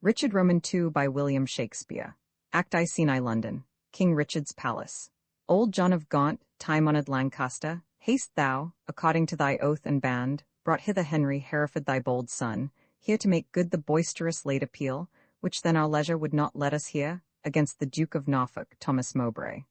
Richard Roman II by William Shakespeare. Act I Scene I London. King Richard's Palace. Old John of Gaunt, time-honoured Lancaster, haste thou, according to thy oath and band, brought hither Henry Hereford thy bold son, here to make good the boisterous late appeal, which then our leisure would not let us hear, against the Duke of Norfolk, Thomas Mowbray.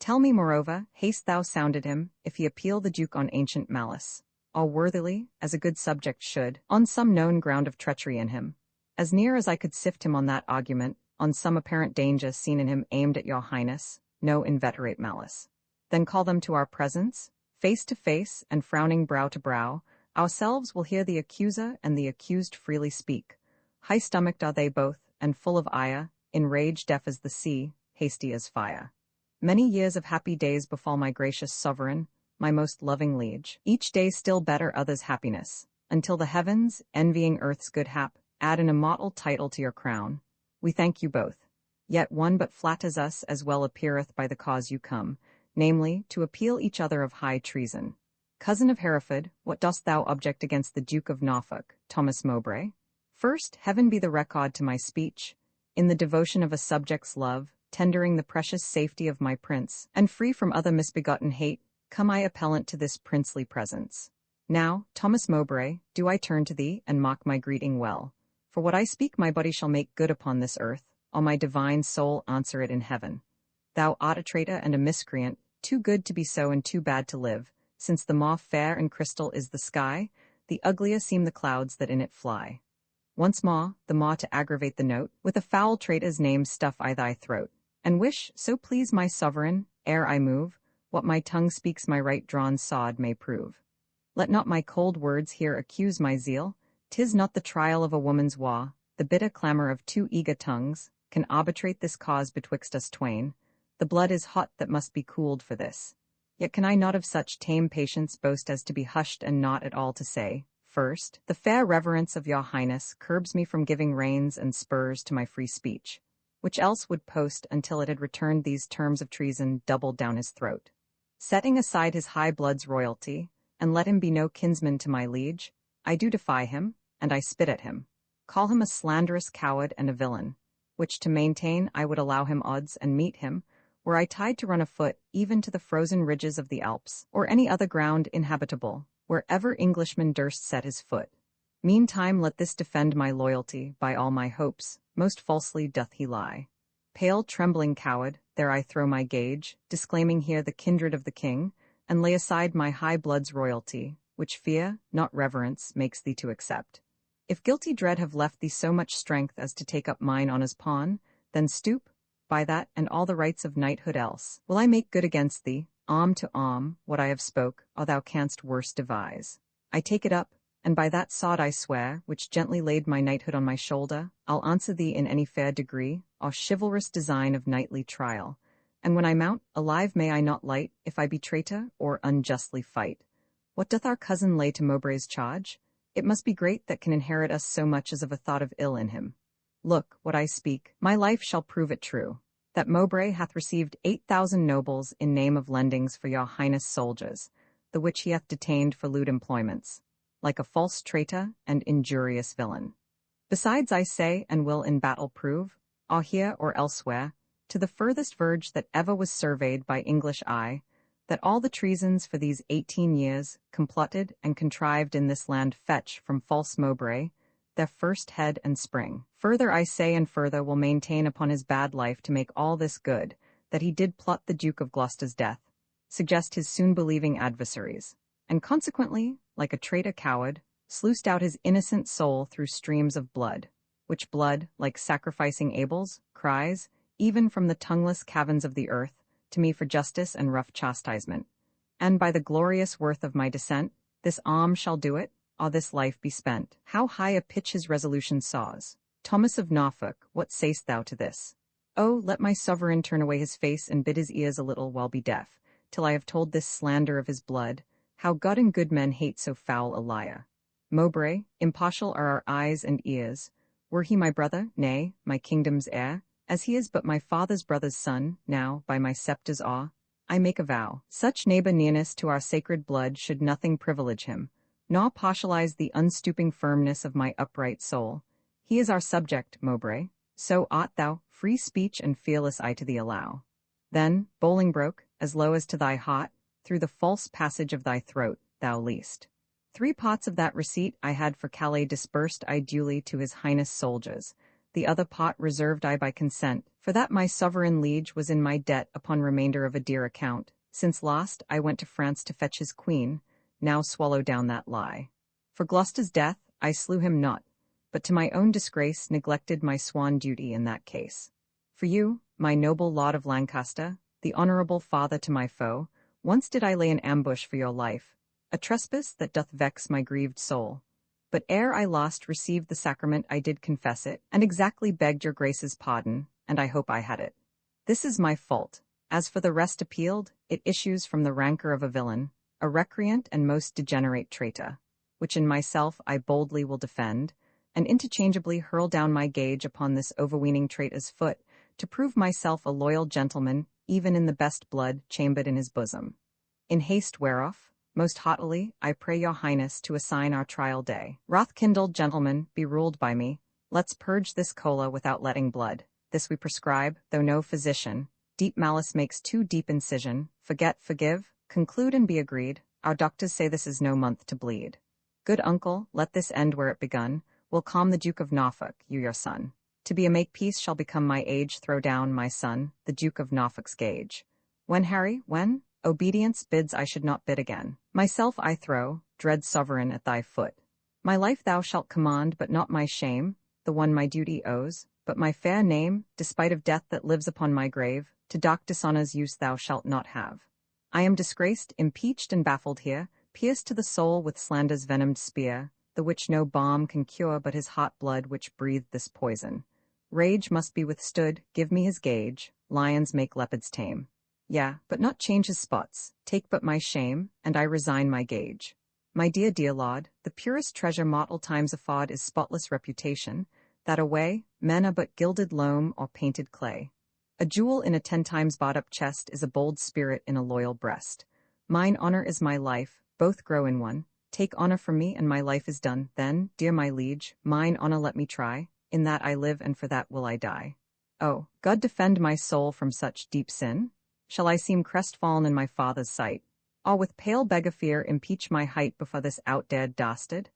Tell me, moreover, haste thou sounded him, if he appeal the Duke on ancient malice, or worthily, as a good subject should, on some known ground of treachery in him, as near as I could sift him on that argument, on some apparent danger seen in him aimed at your highness, no inveterate malice. Then call them to our presence, face to face, and frowning brow to brow, ourselves will hear the accuser and the accused freely speak. High-stomached are they both, and full of ire, in rage deaf as the sea, hasty as fire. Many years of happy days befall my gracious sovereign, my most loving liege. Each day still better others' happiness, until the heavens, envying earth's good hap, add an immortal title to your crown. We thank you both. Yet one but flatters us as well appeareth by the cause you come, namely, to appeal each other of high treason. Cousin of Hereford, what dost thou object against the Duke of Norfolk, Thomas Mowbray? First, heaven be the record to my speech, in the devotion of a subject's love, tendering the precious safety of my prince, and free from other misbegotten hate, come I appellant to this princely presence. Now, Thomas Mowbray, do I turn to thee, and mock my greeting well. For what I speak my body shall make good upon this earth, or my divine soul answer it in heaven. Thou art a traitor and a miscreant, too good to be so and too bad to live, since the more fair and crystal is the sky, the uglier seem the clouds that in it fly. Once more, the more to aggravate the note, with a foul traitor's name stuff I thy throat, and wish, so please my sovereign, ere I move, what my tongue speaks my right drawn sword may prove. Let not my cold words here accuse my zeal, 'tis not the trial of a woman's war, the bitter clamour of two eager tongues, can arbitrate this cause betwixt us twain. The blood is hot that must be cooled for this. Yet can I not of such tame patience boast as to be hushed and not at all to say, first, the fair reverence of your highness curbs me from giving reins and spurs to my free speech, which else would post until it had returned these terms of treason doubled down his throat. Setting aside his high blood's royalty, and let him be no kinsman to my liege, I do defy him, and I spit at him. Call him a slanderous coward and a villain, which to maintain I would allow him odds and meet him, were I tied to run afoot even to the frozen ridges of the Alps, or any other ground inhabitable, wherever Englishman durst set his foot. Meantime let this defend my loyalty, by all my hopes, most falsely doth he lie. Pale trembling coward, there I throw my gage, disclaiming here the kindred of the king, and lay aside my high blood's royalty, which fear, not reverence, makes thee to accept. If guilty dread have left thee so much strength as to take up mine honour's pawn, then stoop, by that and all the rights of knighthood else, will I make good against thee, arm to arm, what I have spoke, or thou canst worse devise. I take it up, and by that sod I swear, which gently laid my knighthood on my shoulder, I'll answer thee in any fair degree, or chivalrous design of knightly trial. And when I mount, alive may I not light, if I be traitor, or unjustly fight. What doth our cousin lay to Mowbray's charge? It must be great that can inherit us so much as of a thought of ill in him. Look, what I speak, my life shall prove it true, that Mowbray hath received 8,000 nobles in name of lendings for your highness soldiers, the which he hath detained for lewd employments, like a false traitor and injurious villain. Besides I say and will in battle prove, or here or elsewhere, to the furthest verge that ever was surveyed by English eye, that all the treasons for these 18 years, complotted and contrived in this land fetch from false Mowbray, their first head and spring. Further I say and further will maintain upon his bad life to make all this good, that he did plot the Duke of Gloucester's death, suggest his soon-believing adversaries, and consequently, like a traitor coward, sluiced out his innocent soul through streams of blood, which blood, like sacrificing Abel's, cries, even from the tongueless caverns of the earth, to me for justice and rough chastisement. And by the glorious worth of my descent, this arm shall do it, or this life be spent. How high a pitch his resolution saws. Thomas of Norfolk, what sayst thou to this? Oh, let my sovereign turn away his face and bid his ears a little while be deaf, till I have told this slander of his blood, how God and good men hate so foul a liar. Mowbray, impartial are our eyes and ears. Were he my brother, nay, my kingdom's heir, as he is but my father's brother's son, now, by my sceptre's awe, I make a vow. Such neighbour nearness to our sacred blood should nothing privilege him, nor partialize the unstooping firmness of my upright soul. He is our subject, Mowbray, so ought thou, free speech and fearless I to thee allow. Then, Bolingbroke, as low as to thy heart, through the false passage of thy throat, thou least. 3 pots of that receipt I had for Calais disbursed I duly to his highness soldiers. The other pot reserved I by consent, for that my sovereign liege was in my debt upon remainder of a dear account. Since last I went to France to fetch his queen, now swallow down that lie. For Gloucester's death, I slew him not, but to my own disgrace neglected my swan duty in that case. For you, my noble lord of Lancaster, the honourable father to my foe, once did I lay an ambush for your life, a trespass that doth vex my grieved soul. But ere I lost received the sacrament I did confess it, and exactly begged your grace's pardon, and I hope I had it. This is my fault. As for the rest appealed, it issues from the rancour of a villain, a recreant and most degenerate traitor, which in myself I boldly will defend, and interchangeably hurl down my gage upon this overweening traitor's foot, to prove myself a loyal gentleman, even in the best blood chambered in his bosom. In haste whereof, most haughtily, I pray your highness to assign our trial day. Wrath-kindled gentlemen, be ruled by me. Let's purge this choler without letting blood. This we prescribe, though no physician. Deep malice makes too deep incision. Forget, forgive, conclude and be agreed. Our doctors say this is no month to bleed. Good uncle, let this end where it begun. Will calm the Duke of Norfolk, you your son. To be a make-peace shall become my age. Throw down, my son, the Duke of Norfolk's gage. When, Harry, when? Obedience bids I should not bid again. Myself I throw, dread sovereign, at thy foot. My life thou shalt command, but not my shame, the one my duty owes, but my fair name, despite of death that lives upon my grave, to dock dishonour's use thou shalt not have. I am disgraced, impeached and baffled here, pierced to the soul with slander's venomed spear, the which no balm can cure but his hot blood which breathed this poison. Rage must be withstood, give me his gage, lions make leopards tame. Yeah, but not change his spots, take but my shame, and I resign my gage. My dear lord, the purest treasure mortal times afford is spotless reputation, that away, men are but gilded loam or painted clay. A jewel in a 10 times bought-up chest is a bold spirit in a loyal breast. Mine honour is my life, both grow in one. Take honour from me and my life is done, then, dear my liege, mine honour let me try, in that I live and for that will I die. Oh, God defend my soul from such deep sin? Shall I seem crestfallen in my father's sight? Or with pale beggar fear impeach my height before this outdared dastard?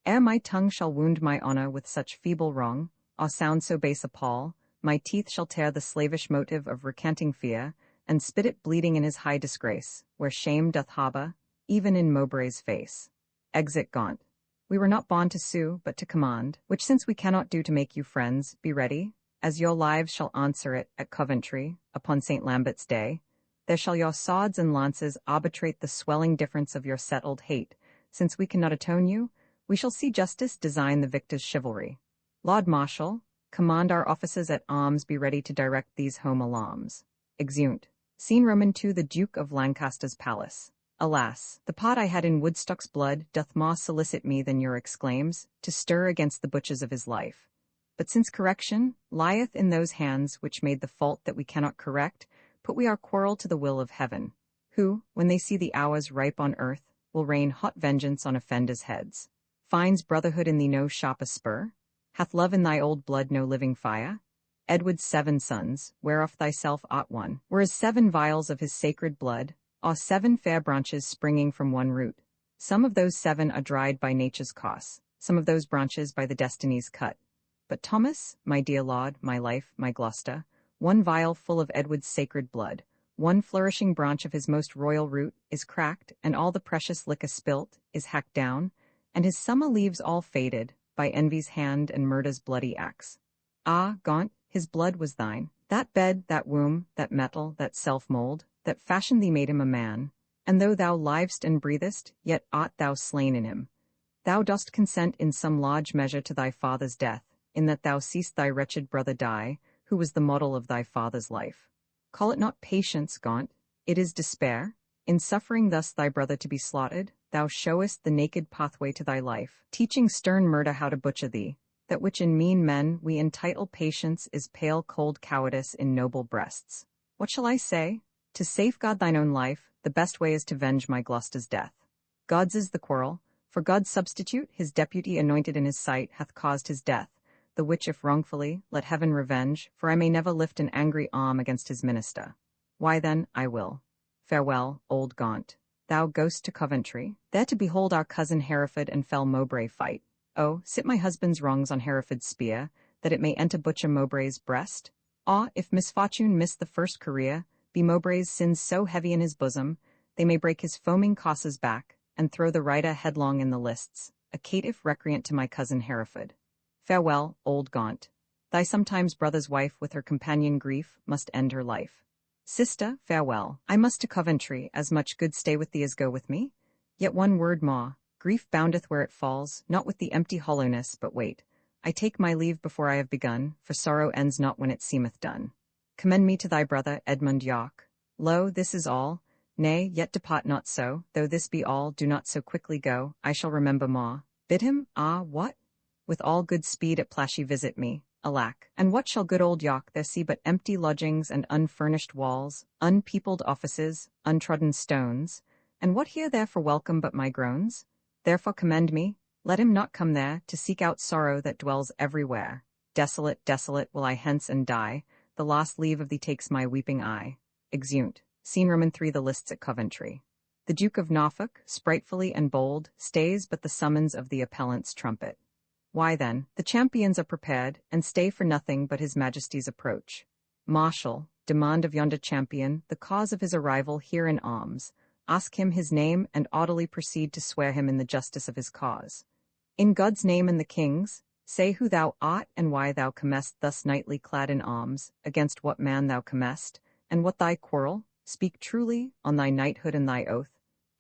Ere my tongue shall wound my honour with such feeble wrong, or sound so base a pall, my teeth shall tear the slavish motive of recanting fear, and spit it bleeding in his high disgrace, where shame doth harbour, even in Mowbray's face. Exit Gaunt. We were not born to sue, but to command, which since we cannot do to make you friends, be ready, as your lives shall answer it at Coventry, upon St. Lambert's day. There shall your swords and lances arbitrate the swelling difference of your settled hate. Since we cannot atone you, we shall see justice design the victor's chivalry. Lord Marshal, command our officers at arms be ready to direct these home alarms. Exeunt. Scene Roman II. The Duke of Lancaster's palace. Alas, the pot I had in Woodstock's blood doth more solicit me than your exclaims, to stir against the butchers of his life. But since correction lieth in those hands which made the fault that we cannot correct, put we our quarrel to the will of heaven, who, when they see the hours ripe on earth, will rain hot vengeance on offenders' heads. Finds brotherhood in thee no sharper spur? Hath love in thy old blood no living fire? Edward's 7 sons, whereof thyself art one, were as 7 vials of his sacred blood, or 7 fair branches springing from one root. Some of those 7 are dried by nature's course, some of those branches by the destinies cut. But Thomas, my dear lord, my life, my Gloucester, 1 vial full of Edward's sacred blood, 1 flourishing branch of his most royal root, is cracked, and all the precious liquor spilt, is hacked down, and his summer leaves all faded, by envy's hand and murder's bloody axe. Ah, Gaunt, his blood was thine. That bed, that womb, that metal, that self-mould, that fashioned thee made him a man, and though thou livest and breathest, yet art thou slain in him. Thou dost consent in some large measure to thy father's death, in that thou seest thy wretched brother die, who was the model of thy father's life. Call it not patience, Gaunt, it is despair. In suffering thus thy brother to be slaughtered, thou showest the naked pathway to thy life, teaching stern murder how to butcher thee. That which in mean men we entitle patience is pale cold cowardice in noble breasts. What shall I say? To safeguard thine own life, the best way is to venge my Gloucester's death. God's is the quarrel, for God's substitute, his deputy anointed in his sight, hath caused his death. the which if wrongfully, let heaven revenge, for I may never lift an angry arm against his minister. Why then, I will. Farewell, old Gaunt. Thou goest to Coventry, there to behold our cousin Hereford and fell Mowbray fight. Oh, sit my husband's wrongs on Hereford's spear, that it may enter butcher Mowbray's breast? Ah, if misfortune miss the first career, be Mowbray's sins so heavy in his bosom, they may break his foaming cause's back, and throw the rider headlong in the lists, a caitiff recreant to my cousin Hereford. Farewell, old Gaunt. Thy sometimes brother's wife with her companion grief must end her life. Sister, farewell. I must to Coventry, as much good stay with thee as go with me. Yet one word more, grief boundeth where it falls, not with the empty hollowness, but wait. I take my leave before I have begun, for sorrow ends not when it seemeth done. Commend me to thy brother Edmund York. Lo, this is all. Nay, yet depart not so, though this be all, do not so quickly go, I shall remember more. Bid him, what? With all good speed at Plashy visit me, alack, and what shall good old York there see but empty lodgings and unfurnished walls, unpeopled offices, untrodden stones, and what here there for welcome but my groans? Therefore commend me, let him not come there, to seek out sorrow that dwells everywhere. Desolate, desolate will I hence and die, the last leave of thee takes my weeping eye. Exeunt. Scene Roman 3. The lists at Coventry. The Duke of Norfolk, spritefully and bold, stays but the summons of the appellant's trumpet. Why then, the champions are prepared, and stay for nothing but his Majesty's approach. Marshal, demand of yonder champion the cause of his arrival here in arms, ask him his name, and audibly proceed to swear him in the justice of his cause. In God's name and the King's, say who thou art, and why thou comest thus knightly clad in arms, against what man thou comest, and what thy quarrel. Speak truly, on thy knighthood and thy oath,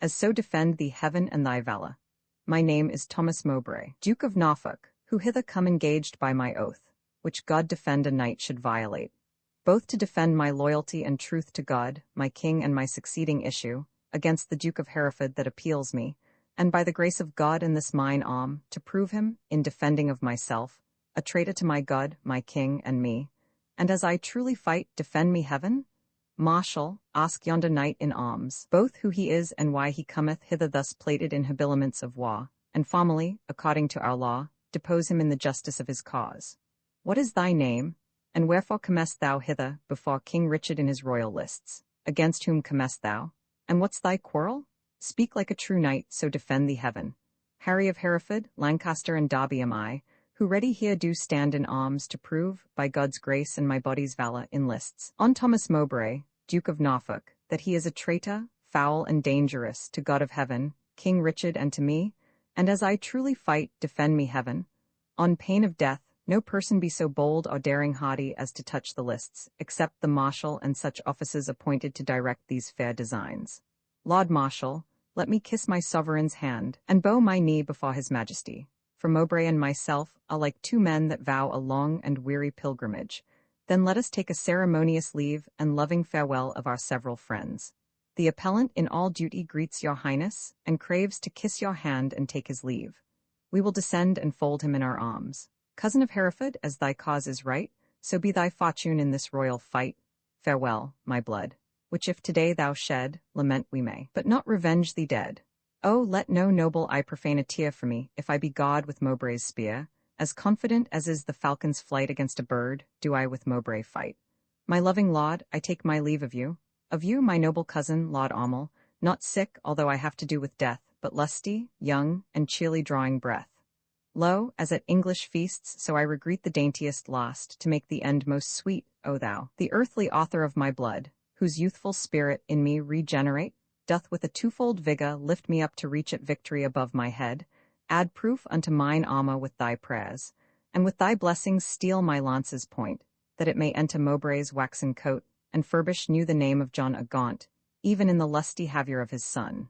as so defend thee heaven and thy valour. My name is Thomas Mowbray, Duke of Norfolk, who hither come engaged by my oath, which God defend a knight should violate, both to defend my loyalty and truth to God, my king and my succeeding issue, against the Duke of Hereford that appeals me, and by the grace of God in this mine arm, to prove him, in defending of myself, a traitor to my God, my king, and me, and as I truly fight, defend me heaven? Marshal, ask yonder knight in arms, both who he is and why he cometh hither thus plated in habiliments of war, and formally, according to our law, depose him in the justice of his cause. What is thy name, and wherefore comest thou hither before King Richard in his royal lists? Against whom comest thou? And what's thy quarrel? Speak like a true knight, so defend thee heaven. Harry of Hereford, Lancaster, and Derby am I, who ready here do stand in arms to prove, by God's grace and my body's valour, in lists, on Thomas Mowbray, Duke of Norfolk, that he is a traitor, foul and dangerous, to God of heaven, King Richard, and to me, and as I truly fight, defend me heaven. On pain of death, no person be so bold or daring hardy as to touch the lists, except the Marshal and such officers appointed to direct these fair designs. Lord Marshal, let me kiss my sovereign's hand, and bow my knee before his Majesty, for Mowbray and myself are like two men that vow a long and weary pilgrimage. Then let us take a ceremonious leave and loving farewell of our several friends. The appellant in all duty greets your highness, and craves to kiss your hand and take his leave. We will descend and fold him in our arms. Cousin of Hereford, as thy cause is right, so be thy fortune in this royal fight. Farewell, my blood, which if today thou shed, lament we may, but not revenge thee dead. Oh, let no noble eye profane a tear for me, if I be God with Mowbray's spear. As confident as is the falcon's flight against a bird, do I with Mowbray fight. My loving lord, I take my leave of you, my noble cousin, Lord Aumel, not sick, although I have to do with death, but lusty, young, and cheerly drawing breath. Lo, as at English feasts, so I regreet the daintiest lost, to make the end most sweet, O thou, the earthly author of my blood, whose youthful spirit in me regenerate, doth with a twofold vigour lift me up to reach at victory above my head. Add proof unto mine armour with thy prayers, and with thy blessings steel my lance's point, that it may enter Mowbray's waxen coat, and furbish new the name of John a Gaunt, even in the lusty haviour of his son.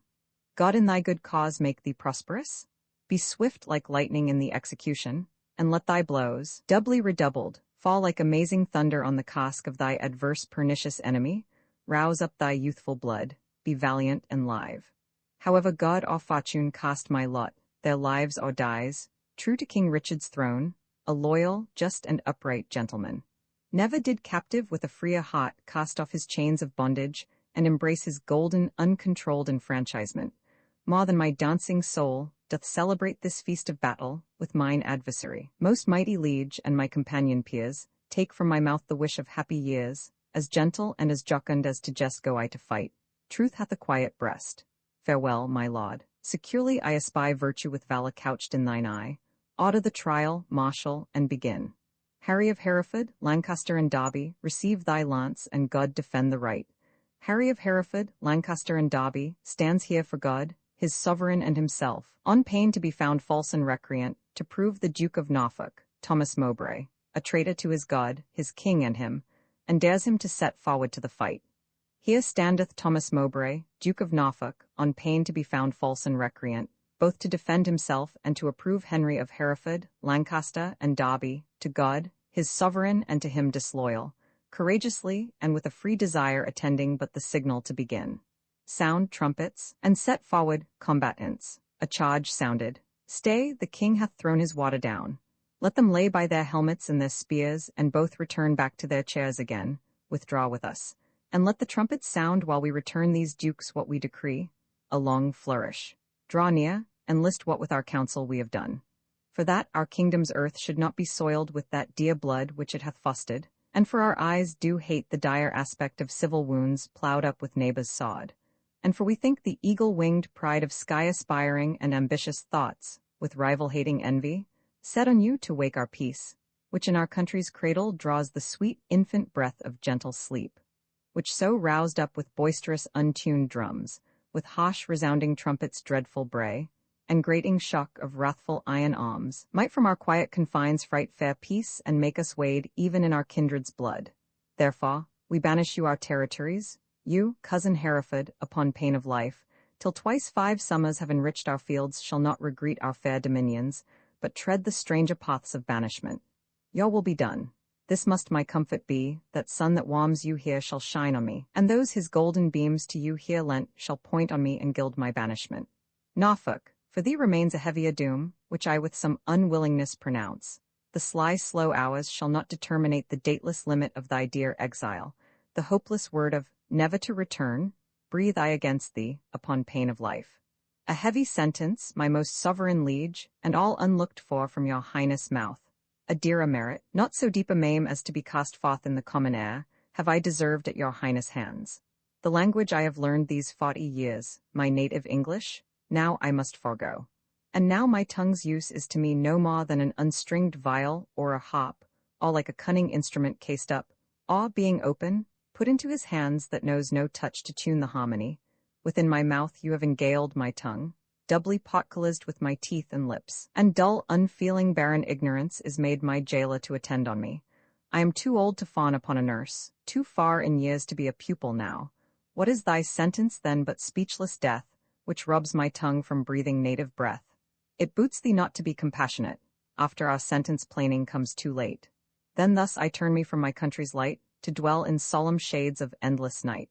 God in thy good cause make thee prosperous? Be swift like lightning in the execution, and let thy blows, doubly redoubled, fall like amazing thunder on the casque of thy adverse pernicious enemy. Rouse up thy youthful blood, be valiant and live. However God or fortune cast my lot, their lives or dies, true to King Richard's throne, a loyal, just and upright gentleman. Never did captive with a freer heart cast off his chains of bondage, and embrace his golden, uncontrolled enfranchisement. more than my dancing soul, doth celebrate this feast of battle with mine adversary. Most mighty liege and my companion peers, take from my mouth the wish of happy years, as gentle and as jocund as to jest go I to fight. Truth hath a quiet breast. Farewell, my lord. Securely I espy virtue with valor couched in thine eye. Order the trial, marshal, and begin. Harry of Hereford, Lancaster, and Derby, receive thy lance, and God defend the right. Harry of Hereford, Lancaster, and Derby, stands here for God, his sovereign and himself, on pain to be found false and recreant, to prove the Duke of Norfolk, Thomas Mowbray, a traitor to his God, his king, and him, and dares him to set forward to the fight. Here standeth Thomas Mowbray, Duke of Norfolk, on pain to be found false and recreant, both to defend himself and to approve Henry of Hereford, Lancaster, and Derby, to God, his sovereign, and to him disloyal, courageously and with a free desire attending but the signal to begin. Sound trumpets, and set forward, combatants. A charge sounded. Stay, the king hath thrown his water down. Let them lay by their helmets and their spears, and both return back to their chairs again. Withdraw with us. And let the trumpets sound while we return these dukes what we decree. A long flourish. Draw near, and list what with our counsel we have done. For that our kingdom's earth should not be soiled with that dear blood which it hath fostered, and for our eyes do hate the dire aspect of civil wounds ploughed up with neighbours' sod. And for we think the eagle-winged pride of sky-aspiring and ambitious thoughts, with rival-hating envy, set on you to wake our peace, which in our country's cradle draws the sweet infant breath of gentle sleep, which so roused up with boisterous untuned drums, with harsh resounding trumpets' dreadful bray, and grating shock of wrathful iron arms, might from our quiet confines fright fair peace and make us wade even in our kindred's blood. Therefore, we banish you our territories, you, cousin Hereford, upon pain of life, till twice 5 summers have enriched our fields shall not regreet our fair dominions, but tread the stranger paths of banishment. Your will be done. This must my comfort be, that sun that warms you here shall shine on me, and those his golden beams to you here lent shall point on me and gild my banishment. Norfolk, for thee remains a heavier doom, which I with some unwillingness pronounce. The sly, slow hours shall not determinate the dateless limit of thy dear exile. The hopeless word of never to return, breathe I against thee, upon pain of life. A heavy sentence, my most sovereign liege, and all unlooked for from your highness' mouth. A dearer merit, not so deep a maim as to be cast forth in the common air, have I deserved at your highness' hands. The language I have learned these 40 years, my native English, now I must forego. And now my tongue's use is to me no more than an unstringed viol or a harp, all like a cunning instrument cased up, all being open, put into his hands that knows no touch to tune the harmony. Within my mouth you have engaled my tongue, doubly portcullised with my teeth and lips, and dull, unfeeling, barren ignorance is made my jailer to attend on me. I am too old to fawn upon a nurse, too far in years to be a pupil now. What is thy sentence then but speechless death, which robs my tongue from breathing native breath? It boots thee not to be compassionate, after our sentence plaining comes too late. Then thus I turn me from my country's light, to dwell in solemn shades of endless night.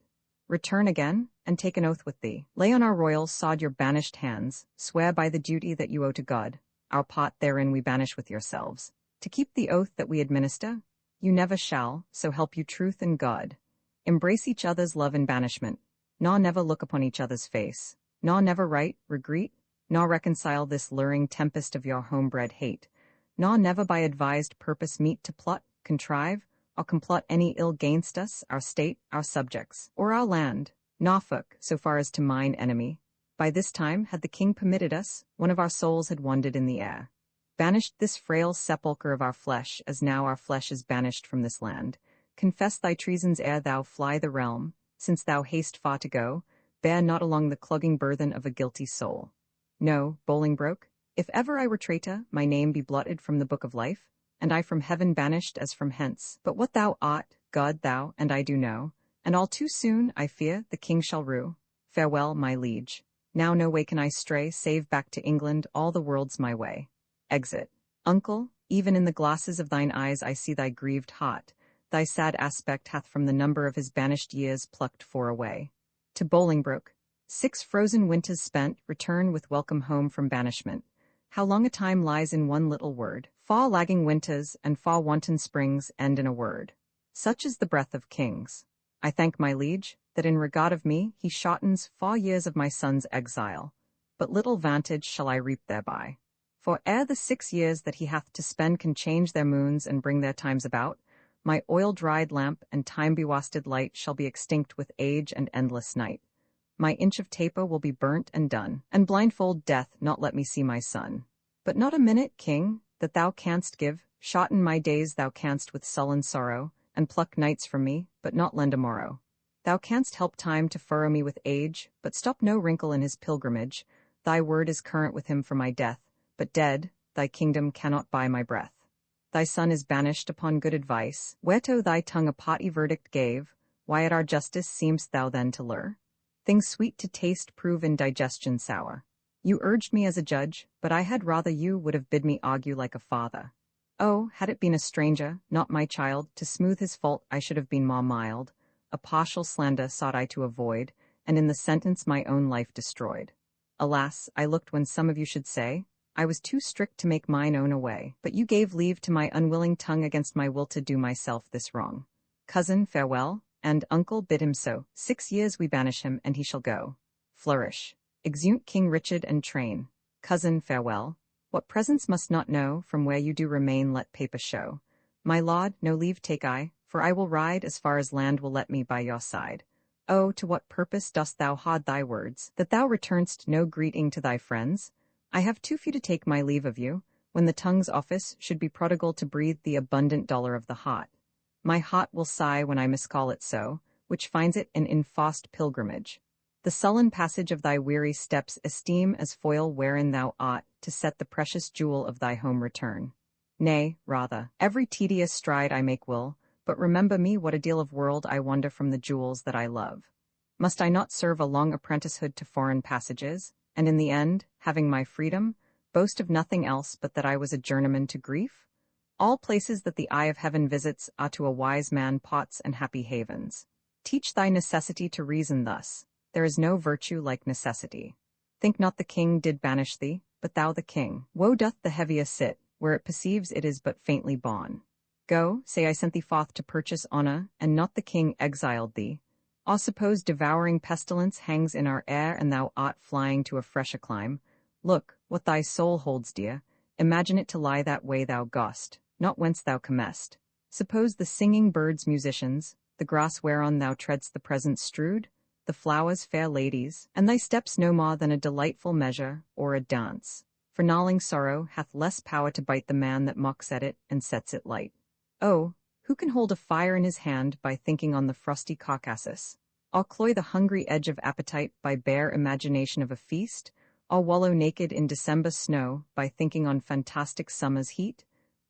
Return again, and take an oath with thee. Lay on our royals sod your banished hands, swear by the duty that you owe to God, our pot therein we banish with yourselves. To keep the oath that we administer, you never shall, so help you truth and God. Embrace each other's love in banishment, nor never look upon each other's face, nor never write, regret, nor reconcile this luring tempest of your homebred hate, nor never by advised purpose meet to plot, contrive, or complot any ill gainst us, our state, our subjects, or our land. Norfolk, so far as to mine enemy. By this time, had the king permitted us, one of our souls had wandered in the air. Banished this frail sepulchre of our flesh, as now our flesh is banished from this land. Confess thy treasons ere thou fly the realm, since thou haste far to go, bear not along the clogging burthen of a guilty soul. No, Bolingbroke, if ever I were traitor, my name be blotted from the book of life, and I from heaven banished as from hence. But what thou art, God thou and I do know, and all too soon, I fear, the king shall rue. Farewell, my liege. Now no way can I stray, save back to England, all the world's my way. Exit. Uncle, even in the glasses of thine eyes I see thy grieved heart. Thy sad aspect hath from the number of his banished years plucked 4 away. To Bolingbroke, 6 frozen winters spent, return with welcome home from banishment. How long a time lies in one little word. 4 lagging winters and 4 wanton springs end in a word. Such is the breath of kings. I thank my liege, that in regard of me he shortens 4 years of my son's exile. but little vantage shall I reap thereby. For ere the 6 years that he hath to spend can change their moons and bring their times about, my oil-dried lamp and time-bewasted light shall be extinct with age and endless night. My inch of taper will be burnt and done, and blindfold death not let me see my son. But not a minute, king, that thou canst give, shorten my days thou canst with sullen sorrow, and pluck nights from me, but not lend a morrow. Thou canst help time to furrow me with age, but stop no wrinkle in his pilgrimage. Thy word is current with him for my death, but dead, thy kingdom cannot buy my breath. Thy son is banished upon good advice, whereto thy tongue a potty verdict gave, why at our justice seem'st thou then to lure? Things sweet to taste prove in digestion sour. You urged me as a judge, but I had rather you would have bid me argue like a father. Oh, had it been a stranger, not my child, to smooth his fault I should have been more mild. A partial slander sought I to avoid, and in the sentence my own life destroyed. Alas, I looked when some of you should say, I was too strict to make mine own away, but you gave leave to my unwilling tongue against my will to do myself this wrong. Cousin, farewell, and uncle, bid him so. 6 years we banish him, and he shall go. Flourish. Exeunt King Richard and train. Cousin, farewell. What presents must not know, from where you do remain let paper show. My lord, no leave take I, for I will ride as far as land will let me by your side. Oh, to what purpose dost thou hoard thy words, that thou return'st no greeting to thy friends? I have too few to take my leave of you, when the tongue's office should be prodigal to breathe the abundant dolour of the heart. My heart will sigh when I miscall it so, which finds it an enforced pilgrimage. The sullen passage of thy weary steps esteem as foil wherein thou ought to set the precious jewel of thy home return. Nay, rather, every tedious stride I make will, but remember me what a deal of world I wander from the jewels that I love. Must I not serve a long apprenticehood to foreign passages, and in the end, having my freedom, boast of nothing else but that I was a journeyman to grief? All places that the eye of heaven visits are to a wise man pots and happy havens. Teach thy necessity to reason thus. There is no virtue like necessity. Think not the king did banish thee, but thou the king. Woe doth the heavier sit, where it perceives it is but faintly born. Go, say I sent thee forth to purchase honour, and not the king exiled thee. Or suppose devouring pestilence hangs in our air, and thou art flying to a fresher clime. Look, what thy soul holds dear, imagine it to lie that way thou gost, not whence thou comest. Suppose the singing birds musicians, the grass whereon thou treadst the present strewed, the flowers fair ladies, and thy steps no more than a delightful measure, or a dance. For gnawing sorrow hath less power to bite the man that mocks at it and sets it light. Oh, who can hold a fire in his hand by thinking on the frosty Caucasus? Or cloy the hungry edge of appetite by bare imagination of a feast? Or wallow naked in December snow by thinking on fantastic summer's heat?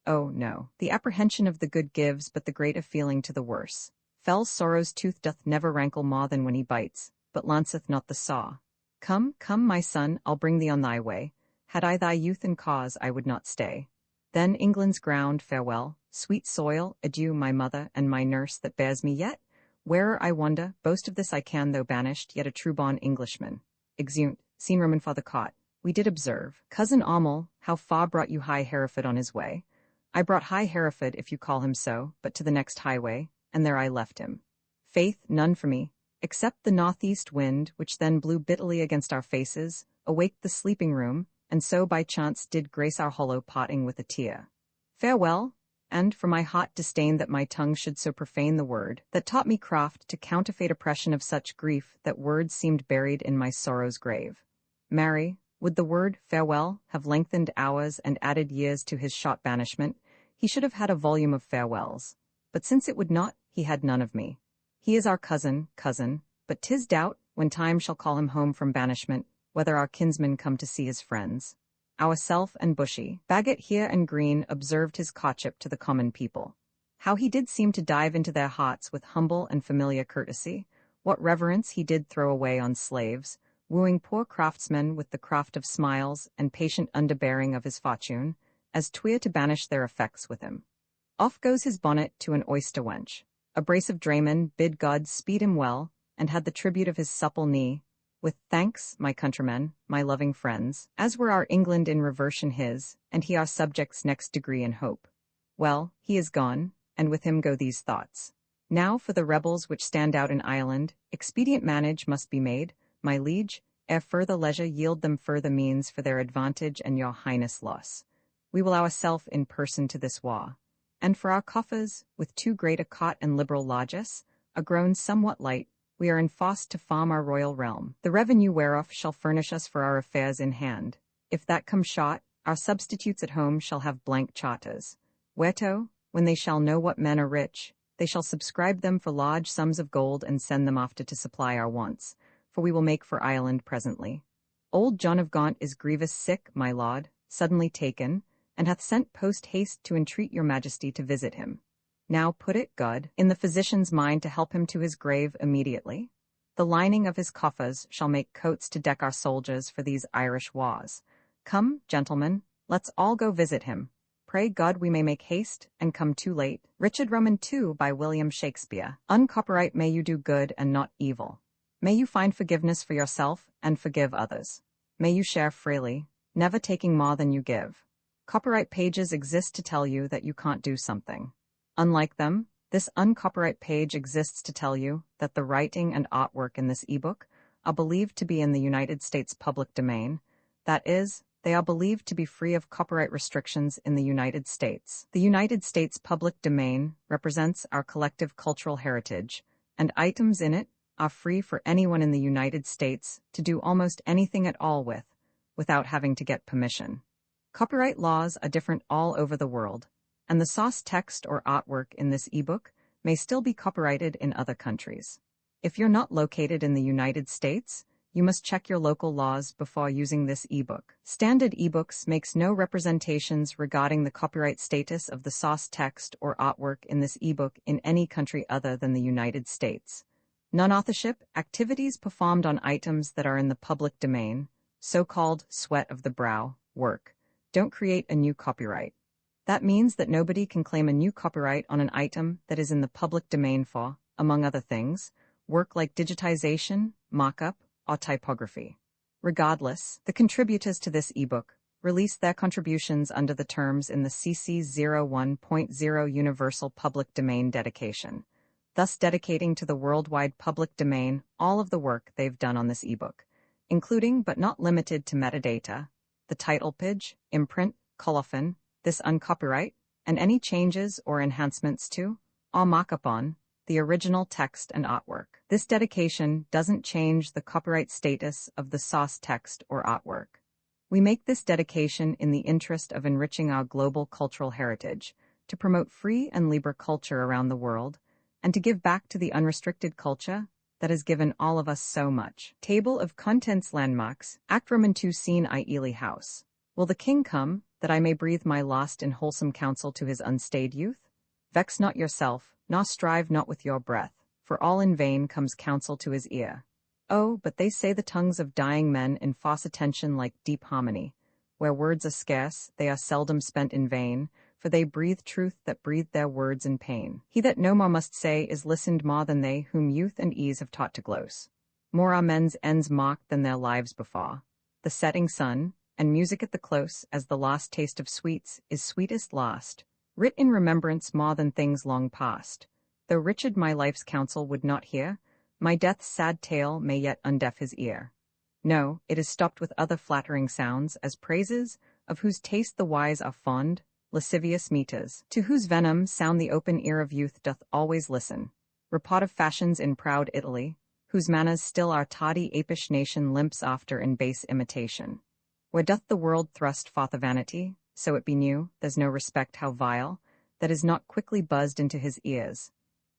Oh, no, the apprehension of the good gives but the greater feeling to the worse. Fell sorrow's tooth doth never rankle more than when he bites, but lanceth not the saw. Come, come, my son, I'll bring thee on thy way. Had I thy youth and cause, I would not stay. Then England's ground, farewell. Sweet soil, adieu, my mother and my nurse that bears me yet. Where'er I wander, boast of this I can, though banished, yet a true-born Englishman. Exeunt. Scene Roman for the cot. We did observe. Cousin Aumel, how far brought you High Hereford on his way? I brought High Hereford, if you call him so, but to the next highway, and there I left him. Faith, none for me, except the northeast wind, which then blew bitterly against our faces, awaked the sleeping room, and so by chance did grace our hollow potting with a tear. Farewell, and for my hot disdain that my tongue should so profane the word, that taught me craft to counterfeit oppression of such grief that words seemed buried in my sorrow's grave. Marry, would the word farewell have lengthened hours and added years to his short banishment, he should have had a volume of farewells. But since it would not, he had none of me. He is our cousin, but 'tis doubt, when time shall call him home from banishment, whether our kinsman come to see his friends. Ourself and Bushy, Bagot here and Green observed his courtship to the common people. How he did seem to dive into their hearts with humble and familiar courtesy, what reverence he did throw away on slaves, wooing poor craftsmen with the craft of smiles and patient underbearing of his fortune, as twere to banish their effects with him. Off goes his bonnet to an oyster wench. A brace of draymen bid God speed him well, and had the tribute of his supple knee, with thanks, my countrymen, my loving friends, as were our England in reversion his, and he our subjects next degree in hope. Well, he is gone, and with him go these thoughts. Now for the rebels which stand out in Ireland, expedient manage must be made, my liege, ere further leisure yield them further means for their advantage and your highness loss. We will ourself in person to this war. And for our coffers, with too great a cot and liberal largess, a grown somewhat light, we are enforced to farm our royal realm. The revenue whereof shall furnish us for our affairs in hand. If that come short, our substitutes at home shall have blank charters. Whereto, when they shall know what men are rich, they shall subscribe them for large sums of gold and send them after to supply our wants, for we will make for Ireland presently. Old John of Gaunt is grievous sick, my lord, suddenly taken, and hath sent post-haste to entreat your majesty to visit him. Now put it, God, in the physician's mind to help him to his grave immediately. The lining of his coffers shall make coats to deck our soldiers for these Irish wars. Come, gentlemen, let's all go visit him. Pray God we may make haste, and come too late. Richard Roman II by William Shakespeare. Uncopyright may you do good and not evil. May you find forgiveness for yourself and forgive others. May you share freely, never taking more than you give. Copyright pages exist to tell you that you can't do something. Unlike them, this uncopyright page exists to tell you that the writing and artwork in this ebook are believed to be in the United States public domain. That is, they are believed to be free of copyright restrictions in the United States. The United States public domain represents our collective cultural heritage, and items in it are free for anyone in the United States to do almost anything at all with, without having to get permission. Copyright laws are different all over the world, and the source text or artwork in this ebook may still be copyrighted in other countries. If you're not located in the United States, you must check your local laws before using this ebook. Standard ebooks makes no representations regarding the copyright status of the source text or artwork in this ebook in any country other than the United States. Non-authorship activities performed on items that are in the public domain, so-called sweat of the brow, work, don't create a new copyright. That means that nobody can claim a new copyright on an item that is in the public domain for, among other things, work like digitization, mock-up, or typography. Regardless, the contributors to this ebook release their contributions under the terms in the CC 01.0 Universal Public Domain Dedication, thus dedicating to the worldwide public domain all of the work they've done on this ebook, including but not limited to metadata, the title page, imprint, colophon, this uncopyright, and any changes or enhancements to, or mock-up on, the original text and artwork. This dedication doesn't change the copyright status of the source text or artwork. We make this dedication in the interest of enriching our global cultural heritage, to promote free and libre culture around the world, and to give back to the unrestricted culture that has given all of us so much. Table of Contents Landmarks, Act Roman II Scene I Ely House. Will the king come, that I may breathe my lost and wholesome counsel to his unstayed youth? Vex not yourself, nor strive not with your breath, for all in vain comes counsel to his ear. Oh, but they say the tongues of dying men enforce attention like deep harmony. Where words are scarce, they are seldom spent in vain, for they breathe truth that breathe their words in pain. He that no more must say is listened more than they whom youth and ease have taught to glose. More are men's ends mocked than their lives before. The setting sun, and music at the close, as the lost taste of sweets, is sweetest lost, writ in remembrance more than things long past. Though Richard my life's counsel would not hear, my death's sad tale may yet undeaf his ear. No, it is stopped with other flattering sounds, as praises, of whose taste the wise are fond, lascivious meters, to whose venom sound the open ear of youth doth always listen. Report of fashions in proud Italy, whose manners still our tawdry apish nation limps after in base imitation. Where doth the world thrust forth a vanity, so it be new, there's no respect how vile, that is not quickly buzzed into his ears.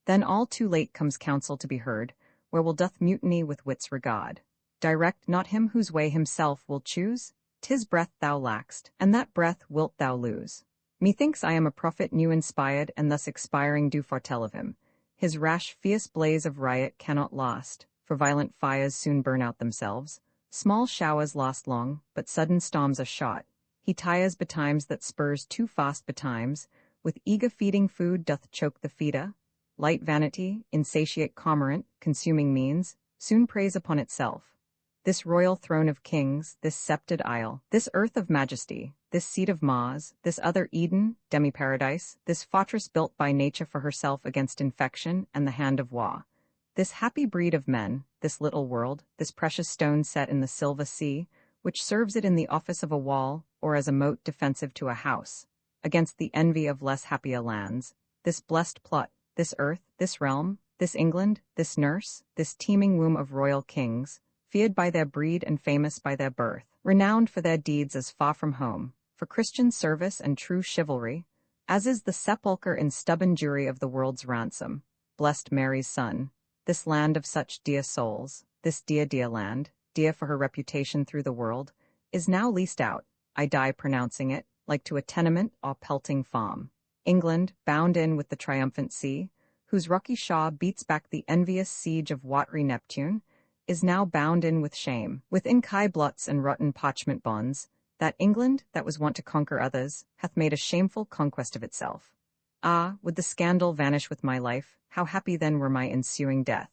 Then all too late comes counsel to be heard, where will doth mutiny with wit's regard. Direct not him whose way himself will choose, 'tis breath thou lack'st, and that breath wilt thou lose. Methinks I am a prophet new inspired, and thus expiring do foretell of him. His rash fierce blaze of riot cannot last, for violent fires soon burn out themselves. Small showers last long, but sudden storms are shot. He tires betimes that spurs too fast betimes, with eager feeding food doth choke the feeder. Light vanity, insatiate cormorant, consuming means, soon preys upon itself. This royal throne of kings, this scepted isle, this earth of majesty, this seat of Mars, this other Eden, demi-paradise, this fortress built by nature for herself against infection and the hand of war. This happy breed of men, this little world, this precious stone set in the silver sea, which serves it in the office of a wall, or as a moat defensive to a house, against the envy of less happier lands, this blessed plot, this earth, this realm, this England, this nurse, this teeming womb of royal kings, feared by their breed and famous by their birth, renowned for their deeds as far from home, for Christian service and true chivalry, as is the sepulchre and stubborn jury of the world's ransom, blessed Mary's son, this land of such dear souls, this dear, dear land, dear for her reputation through the world, is now leased out, I die pronouncing it, like to a tenement or pelting farm. England, bound in with the triumphant sea, whose rocky shaw beats back the envious siege of watery Neptune, is now bound in with shame, with inky blots and rotten parchment bonds, that England, that was wont to conquer others, hath made a shameful conquest of itself. Ah, would the scandal vanish with my life, how happy then were my ensuing death.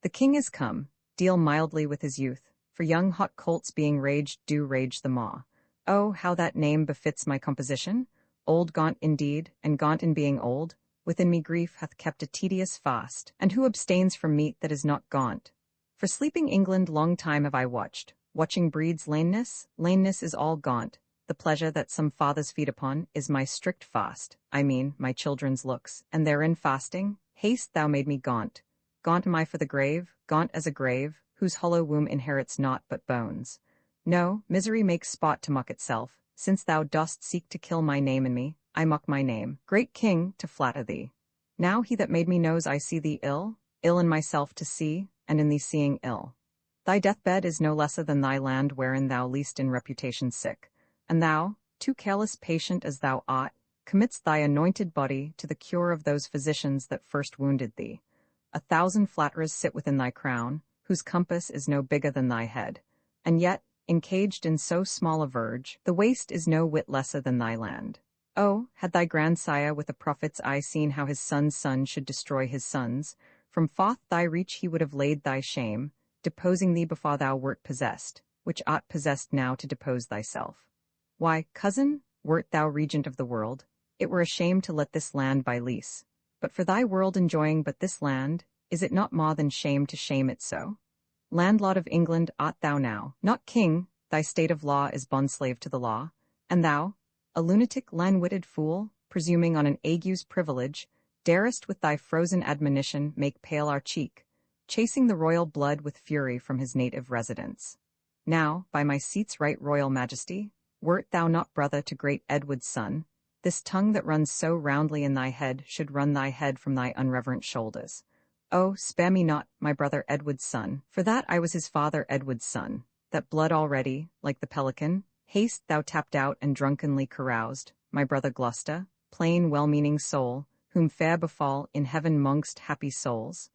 The king is come, deal mildly with his youth, for young hot colts being raged do rage the maw. Oh, how that name befits my composition! Old Gaunt indeed, and gaunt in being old, within me grief hath kept a tedious fast, and who abstains from meat that is not gaunt? For sleeping England long time have I watched, watching breeds laneness is all gaunt, the pleasure that some fathers feed upon is my strict fast, I mean, my children's looks, and therein fasting, haste thou made me gaunt. Gaunt am I for the grave, gaunt as a grave, whose hollow womb inherits naught but bones. No, misery makes spot to mock itself, since thou dost seek to kill my name in me, I mock my name, great king, to flatter thee. Now he that made me knows I see thee ill in myself to see, and in thee seeing ill. Thy deathbed is no lesser than thy land wherein thou least in reputation sick, and thou, too careless patient as thou art, committ'st thy anointed body to the cure of those physicians that first wounded thee. 1,000 flatterers sit within thy crown, whose compass is no bigger than thy head, and yet, encaged in so small a verge, the waste is no whit lesser than thy land. Oh, had thy grandsire with a prophet's eye seen how his son's son should destroy his sons, from forth thy reach he would have laid thy shame, deposing thee before thou wert possessed, which art possessed now to depose thyself. Why, cousin, wert thou regent of the world, it were a shame to let this land by lease. But for thy world enjoying but this land, is it not more than shame to shame it so? Landlord of England art thou now, not king, thy state of law is bondslave to the law, and thou, a lunatic lank-witted fool, presuming on an ague's privilege, darest with thy frozen admonition make pale our cheek, chasing the royal blood with fury from his native residence. Now, by my seat's right royal majesty, wert thou not brother to great Edward's son, this tongue that runs so roundly in thy head should run thy head from thy unreverent shoulders. Oh, spare me not, my brother Edward's son, for that I was his father Edward's son, that blood already, like the pelican, haste thou tapped out and drunkenly caroused, my brother Gloucester, plain well-meaning soul, whom fair befall in heaven mongst happy souls,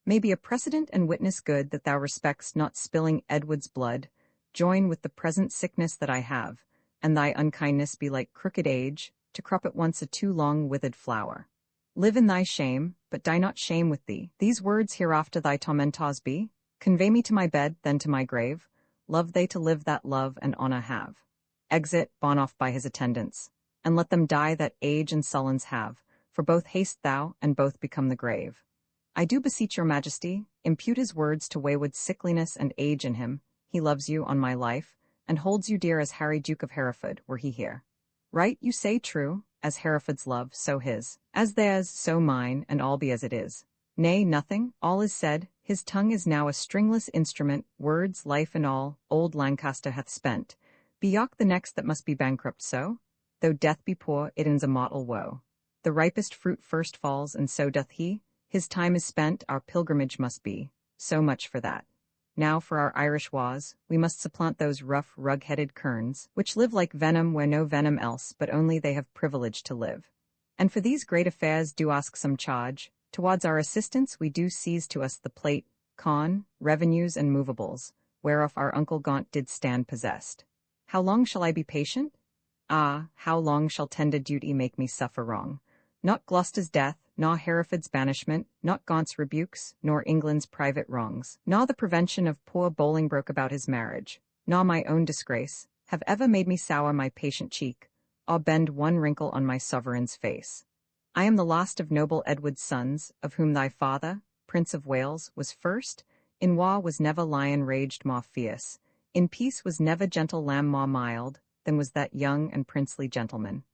may be a precedent and witness good that thou respect'st not spilling Edward's blood, join with the present sickness that I have, and thy unkindness be like crooked age, to crop at once a too long withered flower. Live in thy shame, but die not shame with thee. These words hereafter thy tormentors be, convey me to my bed, then to my grave, love they to live that love and honour have. Exit, borne off by his attendants, and let them die that age and sullens have, for both haste thou, and both become the grave. I do beseech your majesty, impute his words to wayward sickliness and age in him, he loves you on my life, and holds you dear as Harry Duke of Hereford, were he here. Right, you say true, as Hereford's love, so his, as theirs, so mine, and all be as it is. Nay, nothing, all is said, his tongue is now a stringless instrument, words, life and all, old Lancaster hath spent. Be York the next that must be bankrupt so? Though death be poor, it ends a mortal woe. The ripest fruit first falls, and so doth he. His time is spent, our pilgrimage must be. So much for that. Now for our Irish waws, we must supplant those rough, rug-headed kerns, which live like venom where no venom else, but only they have privilege to live. And for these great affairs do ask some charge. Towards our assistance we do seize to us the plate, con, revenues and movables, whereof our uncle Gaunt did stand possessed. How long shall I be patient? Ah, how long shall tender duty make me suffer wrong? Not Gloucester's death, nor Hereford's banishment, not Gaunt's rebukes, nor England's private wrongs, nor the prevention of poor Bolingbroke about his marriage, nor my own disgrace, have ever made me sour my patient cheek, or bend one wrinkle on my sovereign's face. I am the last of noble Edward's sons, of whom thy father, Prince of Wales, was first, In war was never lion raged more fierce, in peace was never gentle lamb more mild, than was that young and princely gentleman.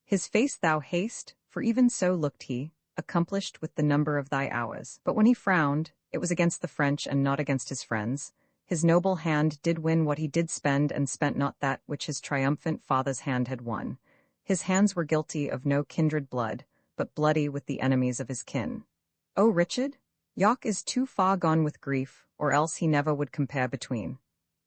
His face thou haste, for even so looked he, accomplished with the number of thy hours. But when he frowned, it was against the French and not against his friends. His noble hand did win what he did spend, and spent not that which his triumphant father's hand had won. His hands were guilty of no kindred blood, but bloody with the enemies of his kin. O Richard, York is too far gone with grief, or else he never would compare between.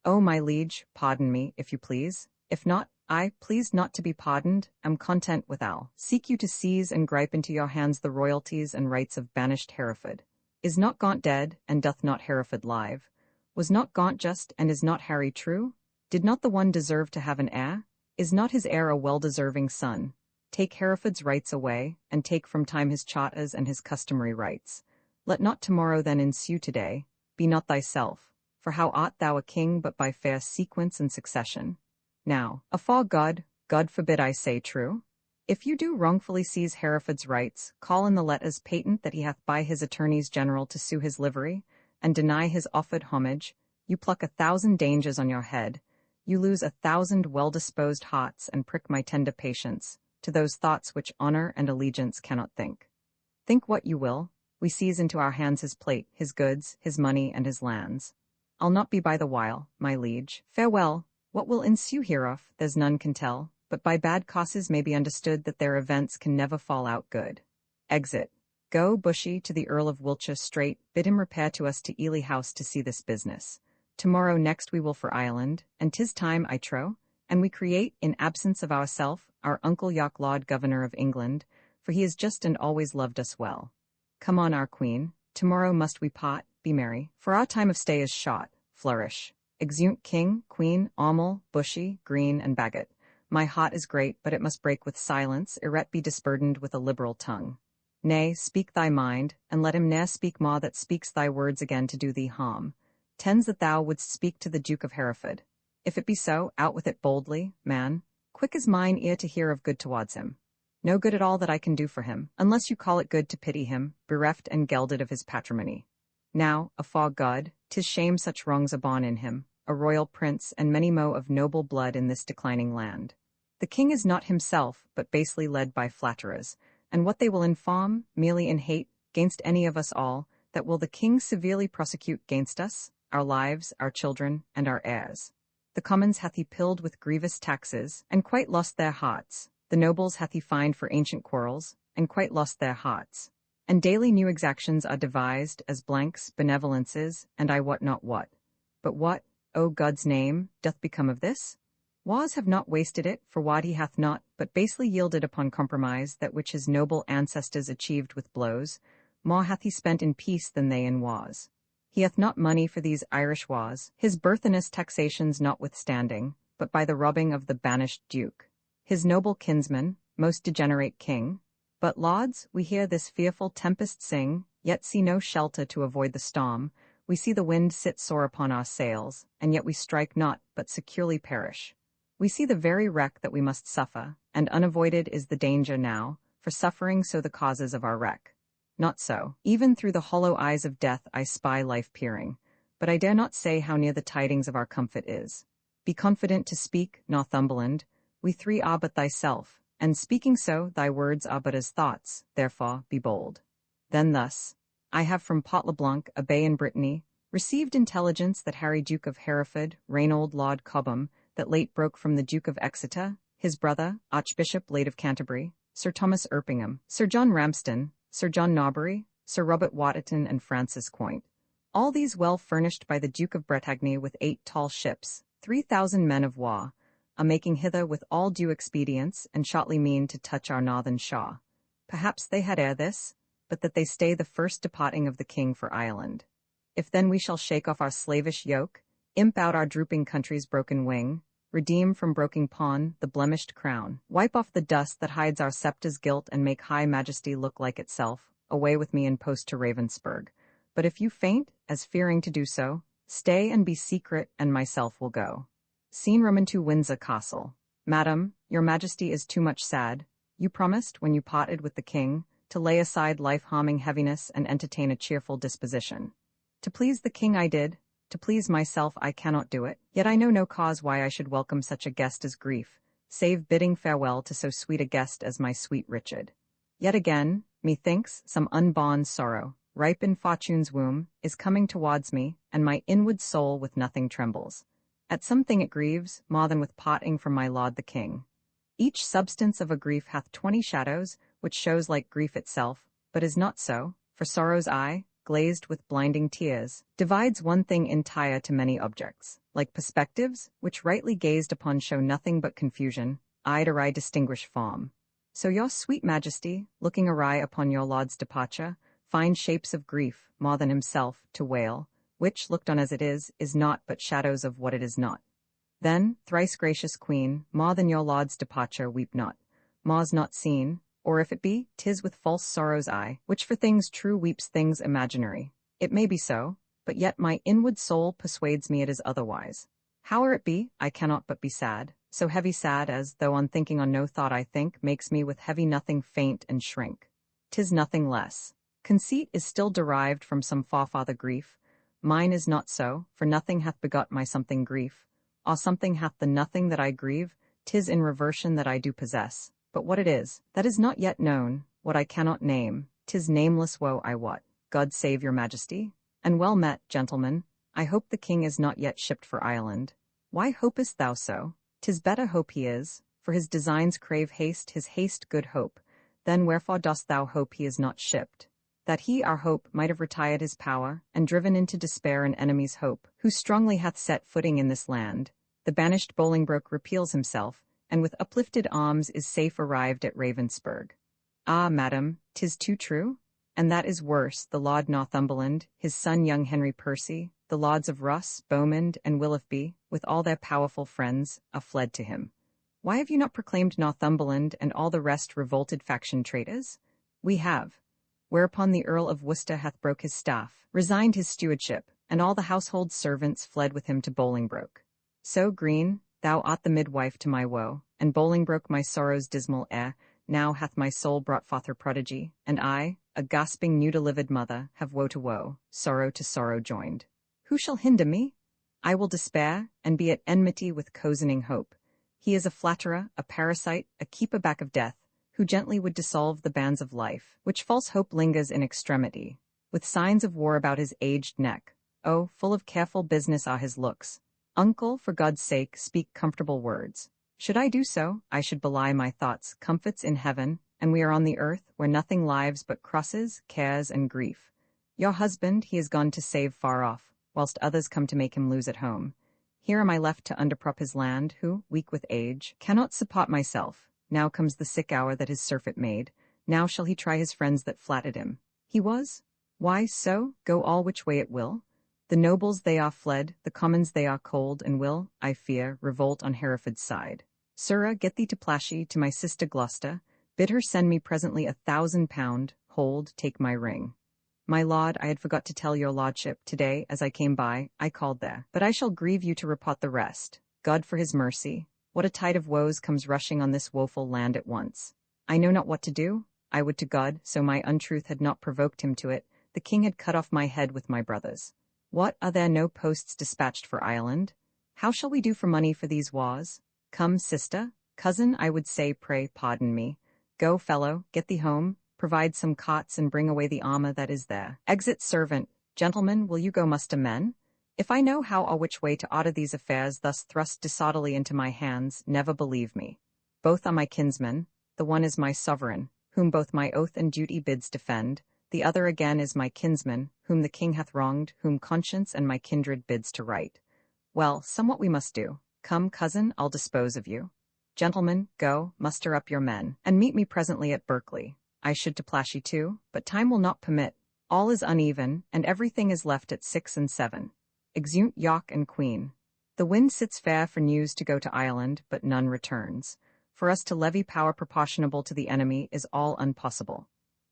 O my liege, pardon me, if you please. If not, I, pleased not to be pardoned, am content with I'll seek you to seize and gripe into your hands the royalties and rights of banished Hereford. Is not Gaunt dead, and doth not Hereford live? Was not Gaunt just, and is not Harry true? Did not the one deserve to have an heir? Is not his heir a well-deserving son? Take Hereford's rights away, and take from time his charters and his customary rights. Let not tomorrow then ensue today. Be not thyself, for how art thou a king but by fair sequence and succession? Now, afore God, God forbid I say true? If you do wrongfully seize Hereford's rights, call in the letters patent that he hath by his attorneys general to sue his livery, and deny his offered homage, you pluck 1,000 dangers on your head, you lose 1,000 well-disposed hearts, and prick my tender patience, to those thoughts which honor and allegiance cannot think. Think what you will, we seize into our hands his plate, his goods, his money, and his lands. I'll not be by the while, my liege. Farewell. What will ensue hereof, there's none can tell, but by bad causes may be understood that their events can never fall out good. Exit. Go, Bushy, to the Earl of Wiltshire straight, bid him repair to us to Ely House to see this business. Tomorrow next we will for Ireland, and 'tis time, I trow, and we create, in absence of ourself, our uncle York Lord Governor of England, for he is just and always loved us well. Come on, our queen, tomorrow must we pot, be merry, for our time of stay is shot, flourish. Exeunt king, queen, aumel, bushy, green, and bagot. My heart is great, but it must break with silence, ere it be disburdened with a liberal tongue. Nay, speak thy mind, and let him ne'er speak more that speaks thy words again to do thee harm. Tens that thou wouldst speak to the Duke of Hereford. If it be so, out with it boldly, man. Quick is mine ear to hear of good towards him. No good at all that I can do for him, unless you call it good to pity him, bereft and gelded of his patrimony. Now, afore God, 'tis shame such wrongs abon in him, a royal prince, and many mo of noble blood in this declining land. The king is not himself, but basely led by flatterers, and what they will infam, merely in hate, gainst any of us all, that will the king severely prosecute gainst us, our lives, our children, and our heirs. The commons hath he pilled with grievous taxes, and quite lost their hearts. The nobles hath he fined for ancient quarrels, and quite lost their hearts. And daily new exactions are devised, as blanks, benevolences, and I wot not what. But what, O God's name, doth become of this? Wars have not wasted it, for what he hath not, but basely yielded upon compromise that which his noble ancestors achieved with blows. More hath he spent in peace than they in wars. He hath not money for these Irish wars, his burthenous taxations notwithstanding, but by the robbing of the banished duke, his noble kinsman, most degenerate king. But, lords, we hear this fearful tempest sing, yet see no shelter to avoid the storm. We see the wind sit sore upon our sails, and yet we strike not, but securely perish. We see the very wreck that we must suffer, and unavoided is the danger now, for suffering so the causes of our wreck. Not so. Even through the hollow eyes of death I spy life peering, but I dare not say how near the tidings of our comfort is. Be confident to speak, Northumberland, we three are but thyself, and speaking so, thy words are but as thoughts, therefore be bold. Then thus, I have from Port le Blanc, a bay in Brittany, received intelligence that Harry Duke of Hereford, Reynold Lord Cobham, that late broke from the Duke of Exeter, his brother, Archbishop late of Canterbury, Sir Thomas Erpingham, Sir John Ramsden, Sir John Norbury, Sir Robert Waterton, and Francis Coint. All these well furnished by the Duke of Bretagne with 8 tall ships, 3,000 men of war, are making hither with all due expedience, and shortly mean to touch our northern shore. Perhaps they had ere this, but that they stay the first departing of the king for Ireland. If then we shall shake off our slavish yoke, imp out our drooping country's broken wing, redeem from broken pawn the blemished crown, wipe off the dust that hides our scepter's guilt, and make high majesty look like itself, away with me and post to Ravensburg. But if you faint, as fearing to do so, stay and be secret, and myself will go. Scene Roman to Windsor Castle. Madam, your majesty is too much sad. You promised, when you parted with the king, to lay aside life-harming heaviness and entertain a cheerful disposition. To please the king I did, to please myself I cannot do it, yet I know no cause why I should welcome such a guest as grief, save bidding farewell to so sweet a guest as my sweet Richard. Yet again, methinks, some unborn sorrow, ripe in fortune's womb, is coming towards me, and my inward soul with nothing trembles. At something it grieves, more than with parting from my lord the king. Each substance of a grief hath 20 shadows, which shows like grief itself, but is not so, for sorrow's eye, glazed with blinding tears, divides one thing entire to many objects, like perspectives, which rightly gazed upon show nothing but confusion, eye to eye distinguish form. So your sweet majesty, looking awry upon your lord's departure, find shapes of grief, more than himself, to wail, which, looked on as it is not but shadows of what it is not. Then, thrice gracious queen, more than your lord's departure weep not, more's not seen, or if it be, 'tis with false sorrow's eye, which for things true weeps things imaginary. It may be so, but yet my inward soul persuades me it is otherwise. Howe'er it be, I cannot but be sad, so heavy sad as, though on thinking on no thought I think, makes me with heavy nothing faint and shrink. 'Tis nothing less. Conceit is still derived from some forefather grief. Mine is not so, for nothing hath begot my something grief, or something hath the nothing that I grieve, 'tis in reversion that I do possess. But what it is, that is not yet known, what I cannot name, 'tis nameless woe I wot. God save your majesty. And well met, gentlemen. I hope the king is not yet shipped for Ireland. Why hopest thou so? 'Tis better hope he is, for his designs crave haste, his haste good hope. Then wherefore dost thou hope he is not shipped? That he, our hope, might have retired his power, and driven into despair an enemy's hope, who strongly hath set footing in this land. The banished Bolingbroke repeals himself, and with uplifted arms is safe arrived at Ravensburg. Ah, madam, 'tis too true? And that is worse, the Lord Northumberland, his son young Henry Percy, the Lords of Ross, Bowmond, and Willoughby, with all their powerful friends, are fled to him. Why have you not proclaimed Northumberland and all the rest revolted faction traitors? We have. Whereupon the Earl of Worcester hath broke his staff, resigned his stewardship, and all the household servants fled with him to Bolingbroke. So, Green, thou art the midwife to my woe, and Bolingbroke my sorrow's dismal heir. Now hath my soul brought forth her prodigy, and I, a gasping new-delivered mother, have woe to woe, sorrow to sorrow joined. Who shall hinder me? I will despair, and be at enmity with cozening hope. He is a flatterer, a parasite, a keeper-back of death, who gently would dissolve the bands of life, which false hope lingers in extremity, with signs of war about his aged neck. Oh, full of careful business are his looks. Uncle, for God's sake, speak comfortable words. Should I do so, I should belie my thoughts, comforts in heaven, and we are on the earth, where nothing lives but crosses, cares, and grief. Your husband he is gone to save far off, whilst others come to make him lose at home. Here am I left to underprop his land, who, weak with age, cannot support myself. Now comes the sick hour that his surfeit made. Now shall he try his friends that flattered him. He was? Why so? Go all which way it will. The nobles they are fled, the commons they are cold, and will, I fear, revolt on Hereford's side. Sirrah, get thee to Plashy, to my sister Gloucester. Bid her send me presently £1,000. Hold, take my ring. My lord, I had forgot to tell your lordship, today, as I came by, I called there. But I shall grieve you to report the rest. God for his mercy. What a tide of woes comes rushing on this woeful land at once. I know not what to do. I would to God, so my untruth had not provoked him to it, the king had cut off my head with my brothers. What, are there no posts dispatched for Ireland? How shall we do for money for these wars? Come, sister, cousin, I would say, pray pardon me. Go, fellow, get thee home, provide some cots and bring away the armor that is there. Exit servant. Gentlemen, will you go muster men? If I know how or which way to order these affairs thus thrust disorderly into my hands, never believe me. Both are my kinsmen, the one is my sovereign, whom both my oath and duty bids defend, the other again is my kinsman, whom the king hath wronged, whom conscience and my kindred bids to right. Well, somewhat we must do. Come, cousin, I'll dispose of you. Gentlemen, go, muster up your men, and meet me presently at Berkeley. I should to Plashy too, but time will not permit. All is uneven, and everything is left at 6 and 7. Exeunt York and Queen. The wind sits fair for news to go to Ireland, but none returns. For us to levy power proportionable to the enemy is all unpossible.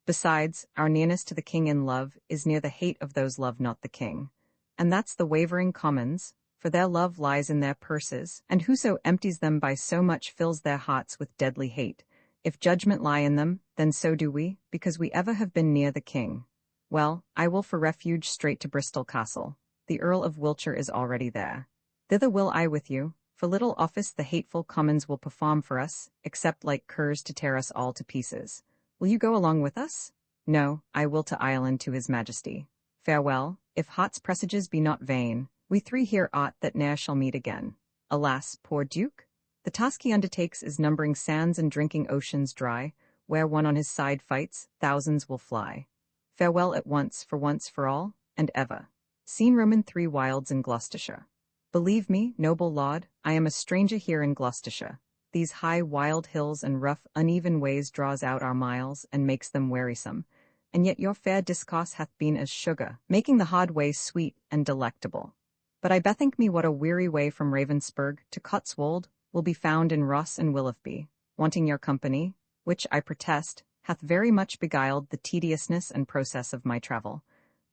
Besides, our nearness to the king in love is near the hate of those love not the king. And that's the wavering commons, for their love lies in their purses, and whoso empties them by so much fills their hearts with deadly hate. If judgment lie in them, then so do we, because we ever have been near the king. Well, I will for refuge straight to Bristol Castle. The Earl of Wiltshire is already there. Thither will I with you, for little office the hateful commons will perform for us, except like curs to tear us all to pieces. Will you go along with us? No, I will to Ireland to his majesty. Farewell, if Hot's presages be not vain, we three here aught that ne'er shall meet again. Alas, poor Duke! The task he undertakes is numbering sands and drinking oceans dry, where one on his side fights, thousands will fly. Farewell at once, for all, and ever. Scene Roman 3 Wilds in Gloucestershire. Believe me, noble laud, I am a stranger here in Gloucestershire. These high wild hills and rough uneven ways draws out our miles and makes them wearisome, and yet your fair discourse hath been as sugar, making the hard way sweet and delectable. But I bethink me what a weary way from Ravensburg to Cotswold will be found in Ross and Willoughby, wanting your company, which, I protest, hath very much beguiled the tediousness and process of my travel.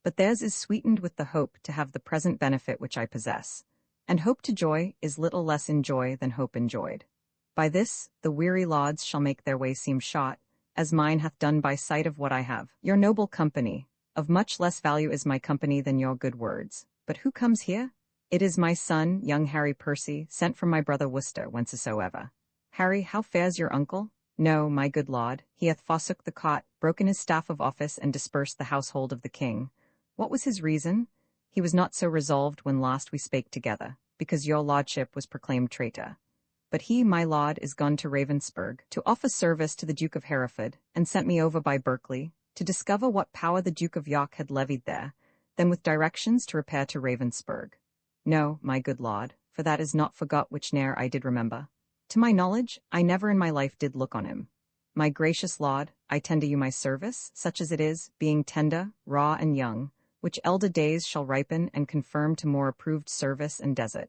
But theirs is sweetened with the hope to have the present benefit which I possess, and hope to joy is little less in joy than hope enjoyed. By this, the weary lauds shall make their way seem short, as mine hath done by sight of what I have. Your noble company, of much less value is my company than your good words. But who comes here? It is my son, young Harry Percy, sent from my brother Worcester, whencesoever. Harry, how fares your uncle? No, my good lord, he hath forsook the cot, broken his staff of office, and dispersed the household of the king. What was his reason? He was not so resolved when last we spake together, because your lordship was proclaimed traitor. But he, my lord, is gone to Ravensburg, to offer service to the Duke of Hereford, and sent me over by Berkeley, to discover what power the Duke of York had levied there, then with directions to repair to Ravensburg. No, my good lord, for that is not forgot which ne'er I did remember. To my knowledge, I never in my life did look on him. My gracious lord, I tender you my service, such as it is, being tender, raw and young, which elder days shall ripen and confirm to more approved service and desert.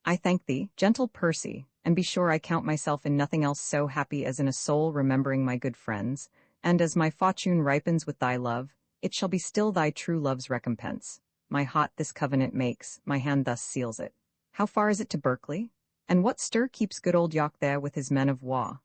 I thank thee, gentle Percy, and be sure I count myself in nothing else so happy as in a soul remembering my good friends, and as my fortune ripens with thy love, it shall be still thy true love's recompense. My heart this covenant makes, my hand thus seals it. How far is it to Berkeley? And what stir keeps good old York there with his men of war?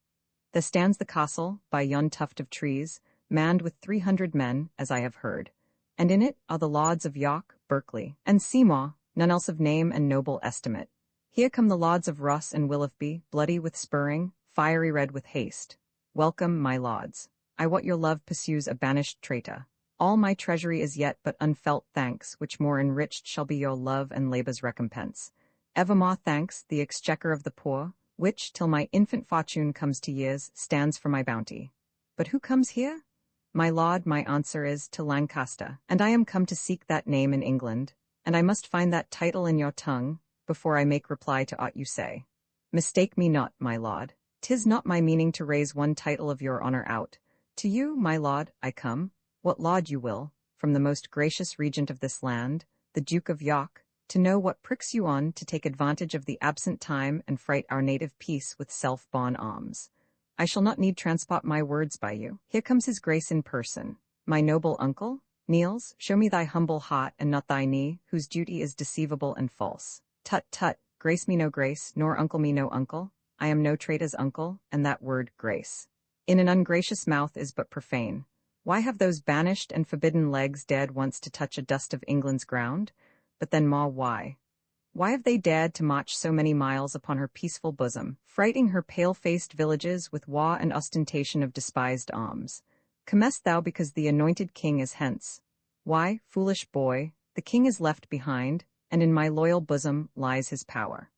There stands the castle, by yon tuft of trees, manned with 300 men, as I have heard. And in it are the lords of York, Berkeley, and Seymour, none else of name and noble estimate. Here come the lords of Ross and Willoughby, bloody with spurring, fiery red with haste. Welcome, my lords. I wot your love pursues a banished traitor. All my treasury is yet but unfelt thanks, which more enriched shall be your love and labour's recompense. Evermore thanks, the exchequer of the poor, which, till my infant fortune comes to years, stands for my bounty. But who comes here? My lord, my answer is, to Lancaster, and I am come to seek that name in England, and I must find that title in your tongue, before I make reply to aught you say. Mistake me not, my lord. 'Tis not my meaning to raise one title of your honour out. To you, my lord, I come, what laud you will, from the most gracious regent of this land, the Duke of York, to know what pricks you on to take advantage of the absent time and fright our native peace with self-born alms. I shall not need transport my words by you. Here comes his grace in person. My noble uncle, Niels, show me thy humble heart and not thy knee, whose duty is deceivable and false. Tut, tut, grace me no grace, nor uncle me no uncle. I am no traitor's uncle, and that word grace in an ungracious mouth is but profane. Why have those banished and forbidden legs dared once to touch a dust of England's ground? But then more why? Why have they dared to march so many miles upon her peaceful bosom, frighting her pale-faced villages with war and ostentation of despised alms? Comest thou because the anointed king is hence? Why, foolish boy, the king is left behind, and in my loyal bosom lies his power.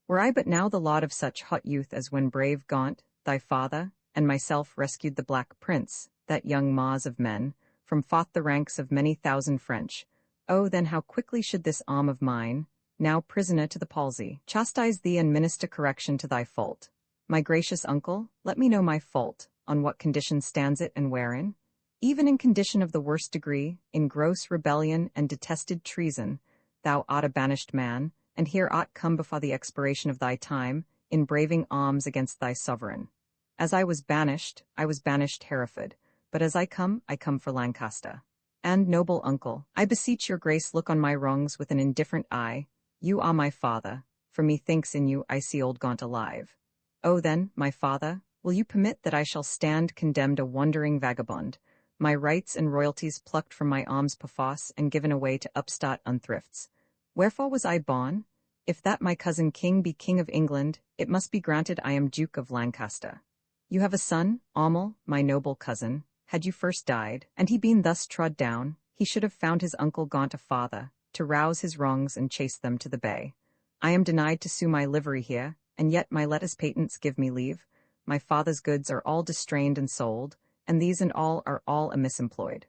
Were I but now the lot of such hot youth as when brave Gaunt, thy father, and myself rescued the Black Prince, that young Maz of men, from forth the ranks of many thousand French, oh, then how quickly should this arm of mine, now prisoner to the palsy, chastise thee and minister correction to thy fault. My gracious uncle, let me know my fault, on what condition stands it and wherein? Even in condition of the worst degree, in gross rebellion and detested treason, thou art a banished man, and here art come before the expiration of thy time, in braving arms against thy sovereign. As I was banished Hereford, but as I come for Lancaster. And, noble uncle, I beseech your grace look on my wrongs with an indifferent eye. You are my father, for methinks in you I see old Gaunt alive. Oh then, my father, will you permit that I shall stand condemned a wandering vagabond, my rights and royalties plucked from my arms perforce and given away to upstart unthrifts. Wherefore was I born? If that my cousin king be king of England, it must be granted I am Duke of Lancaster. You have a son, Aumil, my noble cousin. Had you first died, and he been thus trod down, he should have found his uncle Gaunt a father, to rouse his wrongs and chase them to the bay. I am denied to sue my livery here, and yet my letters patents give me leave. My father's goods are all distrained and sold, and these and all are all amiss employed.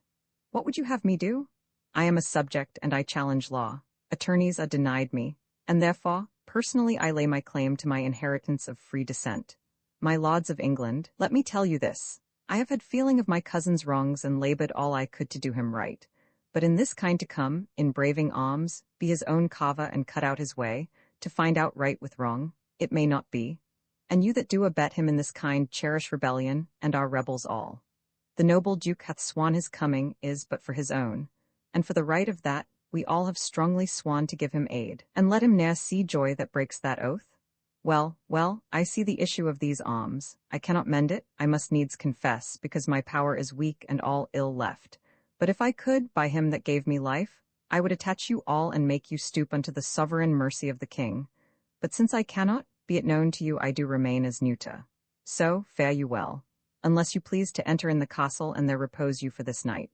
What would you have me do? I am a subject, and I challenge law. Attorneys are denied me, and therefore, personally I lay my claim to my inheritance of free descent. My lords of England, let me tell you this. I have had feeling of my cousin's wrongs and labored all I could to do him right. But in this kind to come, in braving arms, be his own carver and cut out his way, to find out right with wrong, it may not be. And you that do abet him in this kind cherish rebellion, and are rebels all. The noble Duke hath sworn his coming is but for his own, and for the right of that, we all have strongly sworn to give him aid, and let him ne'er see joy that breaks that oath. Well, I see the issue of these alms. I cannot mend it, I must needs confess, because my power is weak and all ill left. But if I could, by him that gave me life, I would attach you all and make you stoop unto the sovereign mercy of the king. But since I cannot, be it known to you I do remain as neuter. So, fare you well, unless you please to enter in the castle and there repose you for this night.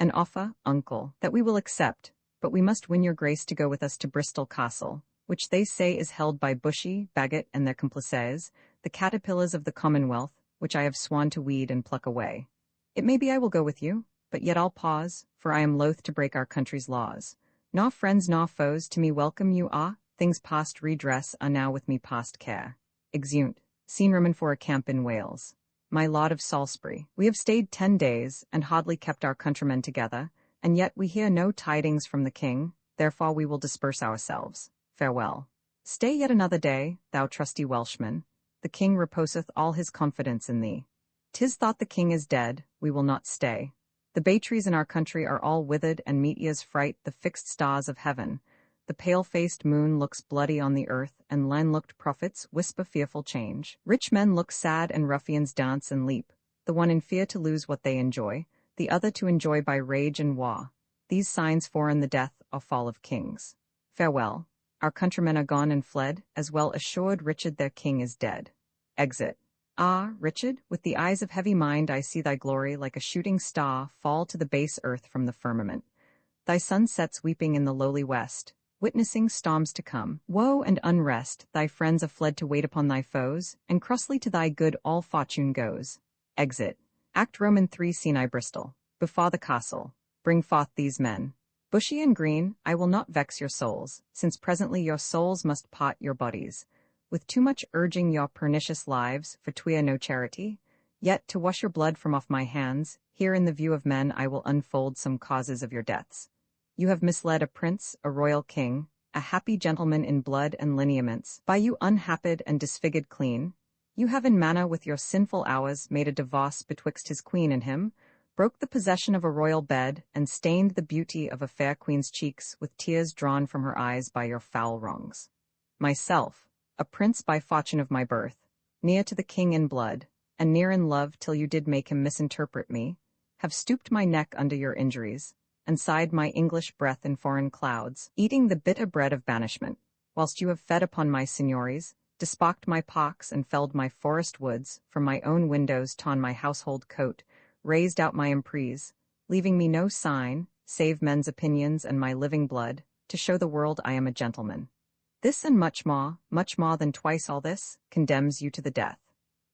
An offer, uncle, that we will accept, but we must win your grace to go with us to Bristol Castle, which they say is held by Bushy, Bagot, and their complices, the caterpillars of the Commonwealth, which I have sworn to weed and pluck away. It may be I will go with you, but yet I'll pause, for I am loath to break our country's laws. Nor friends nor foes to me welcome you things past redress are now with me past care. Exeunt, scene Roman for a camp in Wales. My lord of Salisbury, we have stayed 10 days, and hardly kept our countrymen together, and yet we hear no tidings from the king, therefore we will disperse ourselves. Farewell. Stay yet another day, thou trusty Welshman. The king reposeth all his confidence in thee. 'Tis thought the king is dead, we will not stay. The bay trees in our country are all withered, and meteors fright the fixed stars of heaven. The pale-faced moon looks bloody on the earth, and land-looked prophets whisper fearful change. Rich men look sad, and ruffians dance and leap, the one in fear to lose what they enjoy, the other to enjoy by rage and war. These signs foreign the death or fall of kings. Farewell. Our countrymen are gone and fled, as well assured Richard their king is dead. Exit. Ah, Richard, with the eyes of heavy mind I see thy glory like a shooting star fall to the base earth from the firmament. Thy sun sets weeping in the lowly west, witnessing storms to come. Woe and unrest, thy friends have fled to wait upon thy foes, and crossly to thy good all fortune goes. Exit. Act Roman 3 Scene I Bristol. Before the castle. Bring forth these men. Bushy and green, I will not vex your souls, since presently your souls must part your bodies. With too much urging your pernicious lives, for twere no charity, yet to wash your blood from off my hands, here in the view of men I will unfold some causes of your deaths. You have misled a prince, a royal king, a happy gentleman in blood and lineaments, by you unhapped and disfigured clean. You have in manner with your sinful hours made a divorce betwixt his queen and him, broke the possession of a royal bed, and stained the beauty of a fair queen's cheeks with tears drawn from her eyes by your foul wrongs. Myself, a prince by fortune of my birth, near to the king in blood, and near in love till you did make him misinterpret me, have stooped my neck under your injuries, and sighed my English breath in foreign clouds, eating the bitter bread of banishment, whilst you have fed upon my signories, despocked my parks and felled my forest woods, from my own windows torn my household coat, raised out my emprise, leaving me no sign, save men's opinions and my living blood, to show the world I am a gentleman. This and much more than twice all this, condemns you to the death.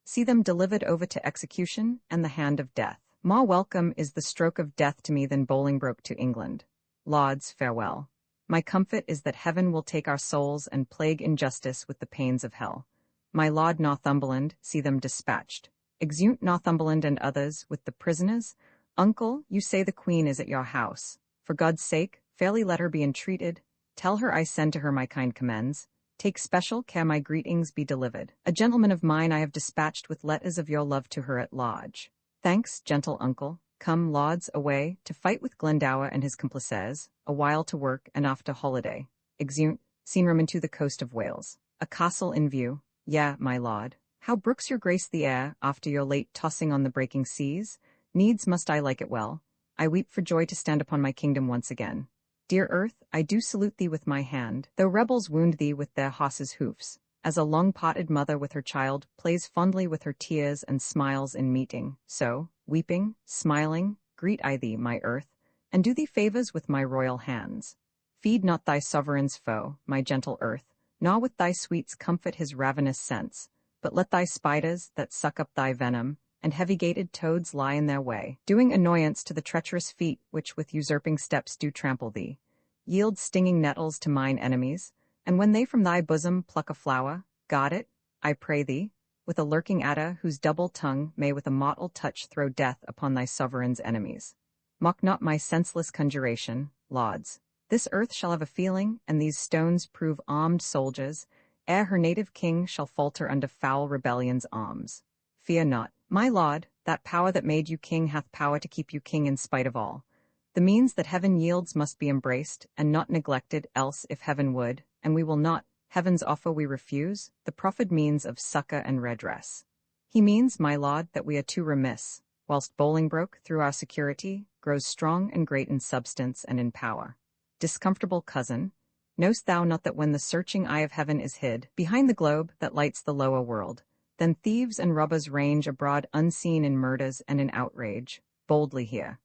See them delivered over to execution and the hand of death. More welcome is the stroke of death to me than Bolingbroke to England. Lords, farewell. My comfort is that heaven will take our souls and plague injustice with the pains of hell. My lord Northumberland, see them dispatched. Exeunt Northumberland and others, with the prisoners. Uncle, you say the queen is at your house. For God's sake, fairly let her be entreated. Tell her I send to her my kind commends. Take special care my greetings be delivered. A gentleman of mine I have dispatched with letters of your love to her at lodge. Thanks, gentle uncle. Come, lords, away, to fight with Glendower and his complices, a while to work, and after holiday. Exeunt, scene Roman to the coast of Wales. A castle in view. Yea, my lord. How brooks your grace the air, after your late tossing on the breaking seas? Needs must I like it well. I weep for joy to stand upon my kingdom once again. Dear earth, I do salute thee with my hand, though rebels wound thee with their horses' hoofs, as a long-potted mother with her child plays fondly with her tears and smiles in meeting, so, weeping, smiling, greet I thee, my earth, and do thee favors with my royal hands. Feed not thy sovereign's foe, my gentle earth, nor with thy sweets comfort his ravenous sense, but let thy spiders, that suck up thy venom, and heavy-gated toads lie in their way, doing annoyance to the treacherous feet which with usurping steps do trample thee. Yield stinging nettles to mine enemies, and when they from thy bosom pluck a flower, guard it, I pray thee, with a lurking adder whose double tongue may with a mortal touch throw death upon thy sovereign's enemies. Mock not my senseless conjuration, lauds. This earth shall have a feeling, and these stones prove armed soldiers, ere her native king shall falter under foul rebellion's arms. Fear not, my lord, that power that made you king hath power to keep you king in spite of all. The means that heaven yields must be embraced, and not neglected, else if heaven would, and we will not, heaven's offer we refuse, the proffered means of succor and redress. He means, my lord, that we are too remiss, whilst Bolingbroke, through our security, grows strong and great in substance and in power. Discomfortable cousin, know'st thou not that when the searching eye of heaven is hid behind the globe that lights the lower world, then thieves and robbers range abroad unseen in murders and in outrage, boldly here.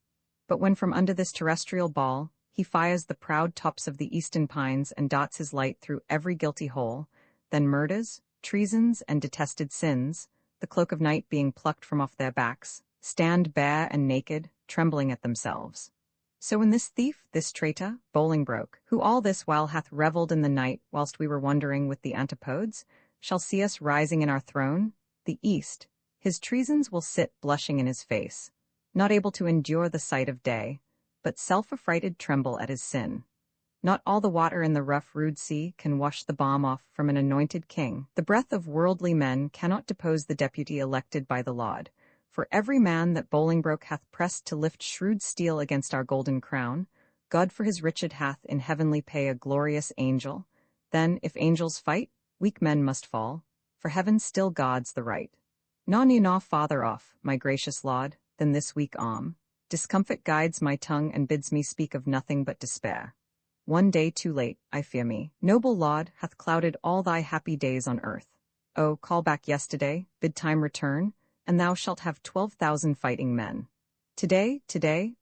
But when from under this terrestrial ball he fires the proud tops of the eastern pines and darts his light through every guilty hole, then murders, treasons, and detested sins, the cloak of night being plucked from off their backs, stand bare and naked, trembling at themselves. So in this thief, this traitor, Bolingbroke, who all this while hath revelled in the night whilst we were wandering with the antipodes, shall see us rising in our throne, the east, his treasons will sit blushing in his face, not able to endure the sight of day, but self-affrighted tremble at his sin. Not all the water in the rough rude sea can wash the balm off from an anointed king. The breath of worldly men cannot depose the deputy elected by the Lord. For every man that Bolingbroke hath pressed to lift shrewd steel against our golden crown, God for his richard hath in heavenly pay a glorious angel. Then, if angels fight, weak men must fall, for heaven still guards the right. Naw ne naw farther off, my gracious Lord, than this weak arm. Discomfort guides my tongue and bids me speak of nothing but despair. One day too late, I fear me, noble Laud, hath clouded all thy happy days on earth. Oh, call back yesterday, bid time return, and thou shalt have 12,000 fighting men. Today,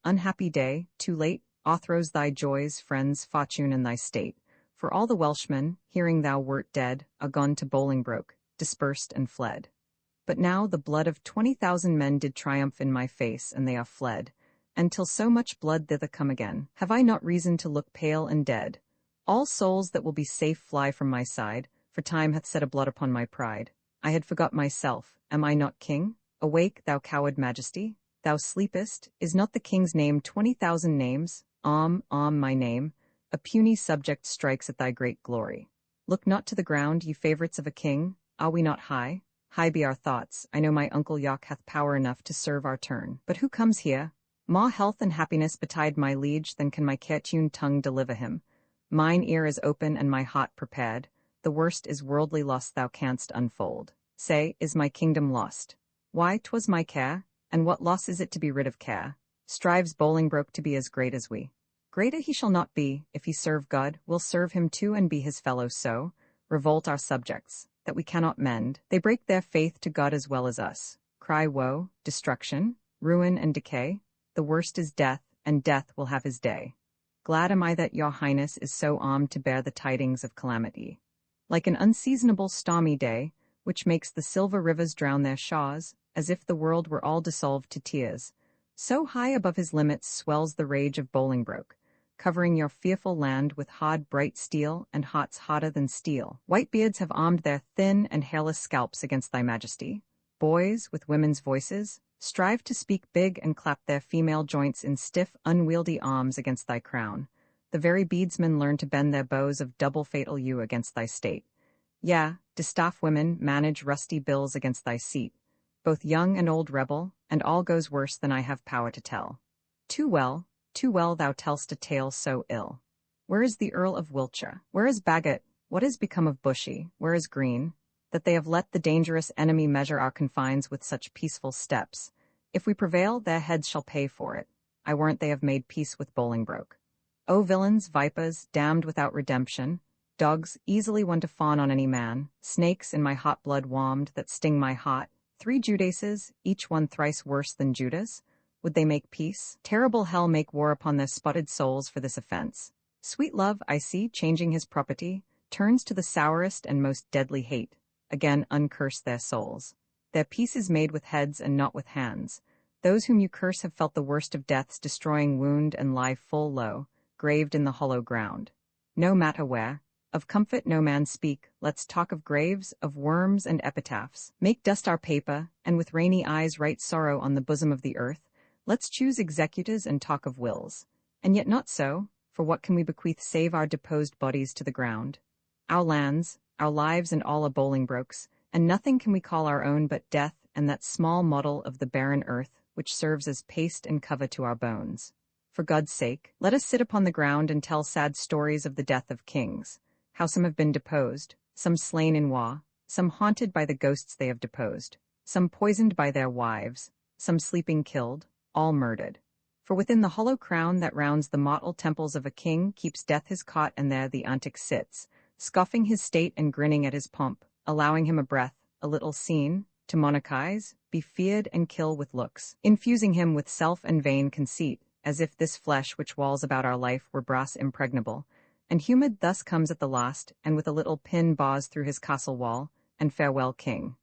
unhappy day, too late, authrows thy joys, friends, fortune, and thy state. For all the Welshmen, hearing thou wert dead, are gone to Bolingbroke, dispersed and fled. But now the blood of 20,000 men did triumph in my face, and they are fled. And till so much blood thither come again, have I not reason to look pale and dead? All souls that will be safe fly from my side, for time hath set a blood upon my pride. I had forgot myself, am I not king? Awake, thou coward majesty, thou sleepest, is not the king's name 20,000 names? My name, a puny subject strikes at thy great glory. Look not to the ground, ye favourites of a king, are we not high? High be our thoughts, I know my uncle Yock hath power enough to serve our turn. But who comes here? More health and happiness betide my liege than can my care-tuned tongue deliver him. Mine ear is open and my heart prepared. The worst is worldly loss thou canst unfold. Say, is my kingdom lost? Why, 'twas my care, and what loss is it to be rid of care? Strives Bolingbroke to be as great as we. Greater he shall not be, if he serve God, we'll serve him too and be his fellow so. Revolt our subjects, that we cannot mend. They break their faith to God as well as us. Cry woe, destruction, ruin and decay. The worst is death, and death will have his day. Glad am I that your highness is so armed to bear the tidings of calamity. Like an unseasonable stormy day, which makes the silver rivers drown their shores, as if the world were all dissolved to tears, so high above his limits swells the rage of Bolingbroke, covering your fearful land with hard bright steel and hearts hotter than steel. Whitebeards have armed their thin and hairless scalps against thy majesty. Boys, with women's voices, strive to speak big and clap their female joints in stiff, unwieldy arms against thy crown. The very beadsmen learn to bend their bows of double fatal yew against thy state. Yea, distaff women manage rusty bills against thy seat. Both young and old rebel, and all goes worse than I have power to tell. Too well thou tell'st a tale so ill. Where is the Earl of Wiltshire? Where is Bagot? What is become of Bushy? Where is Green? That they have let the dangerous enemy measure our confines with such peaceful steps. If we prevail, their heads shall pay for it. I warrant they have made peace with Bolingbroke. O villains, vipers, damned without redemption, dogs, easily one to fawn on any man, snakes in my hot blood warmed that sting my heart, 3 Judases, each one thrice worse than Judas, would they make peace? Terrible hell make war upon their spotted souls for this offense. Sweet love, I see, changing his property, turns to the sourest and most deadly hate. Again uncurse their souls. Their peace is made with heads and not with hands. Those whom you curse have felt the worst of death's destroying wound and lie full low, graved in the hollow ground. No matter where, of comfort no man speak, let's talk of graves, of worms and epitaphs. Make dust our paper, and with rainy eyes write sorrow on the bosom of the earth. Let's choose executors and talk of wills. And yet not so, for what can we bequeath save our deposed bodies to the ground? Our lands, our lives and all are Bolingbroke's, and nothing can we call our own but death and that small model of the barren earth which serves as paste and cover to our bones. For God's sake, let us sit upon the ground and tell sad stories of the death of kings, how some have been deposed, some slain in war, some haunted by the ghosts they have deposed, some poisoned by their wives, some sleeping killed, all murdered. For within the hollow crown that rounds the mottled temples of a king keeps death his cot, and there the antic sits, scoffing his state and grinning at his pomp, allowing him a breath, a little scene, to monarchize, be feared and kill with looks, infusing him with self and vain conceit, as if this flesh which walls about our life were brass impregnable, and humid thus comes at the last, and with a little pin bars through his castle wall, and farewell king.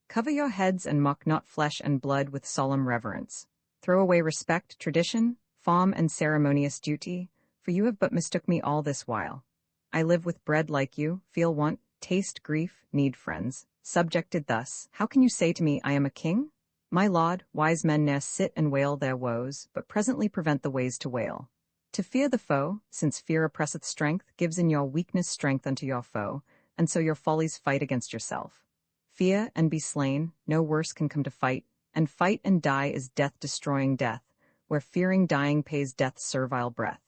Cover your heads and mock not flesh and blood with solemn reverence. Throw away respect, tradition, form and ceremonious duty, for you have but mistook me all this while. I live with bread like you, feel want, taste grief, need friends. Subjected thus, how can you say to me I am a king? My lord, wise men ne'er sit and wail their woes, but presently prevent the ways to wail. To fear the foe, since fear oppresseth strength, gives in your weakness strength unto your foe, and so your follies fight against yourself. Fear and be slain, no worse can come to fight, and fight and die is death-destroying death, where fearing dying pays death's servile breath.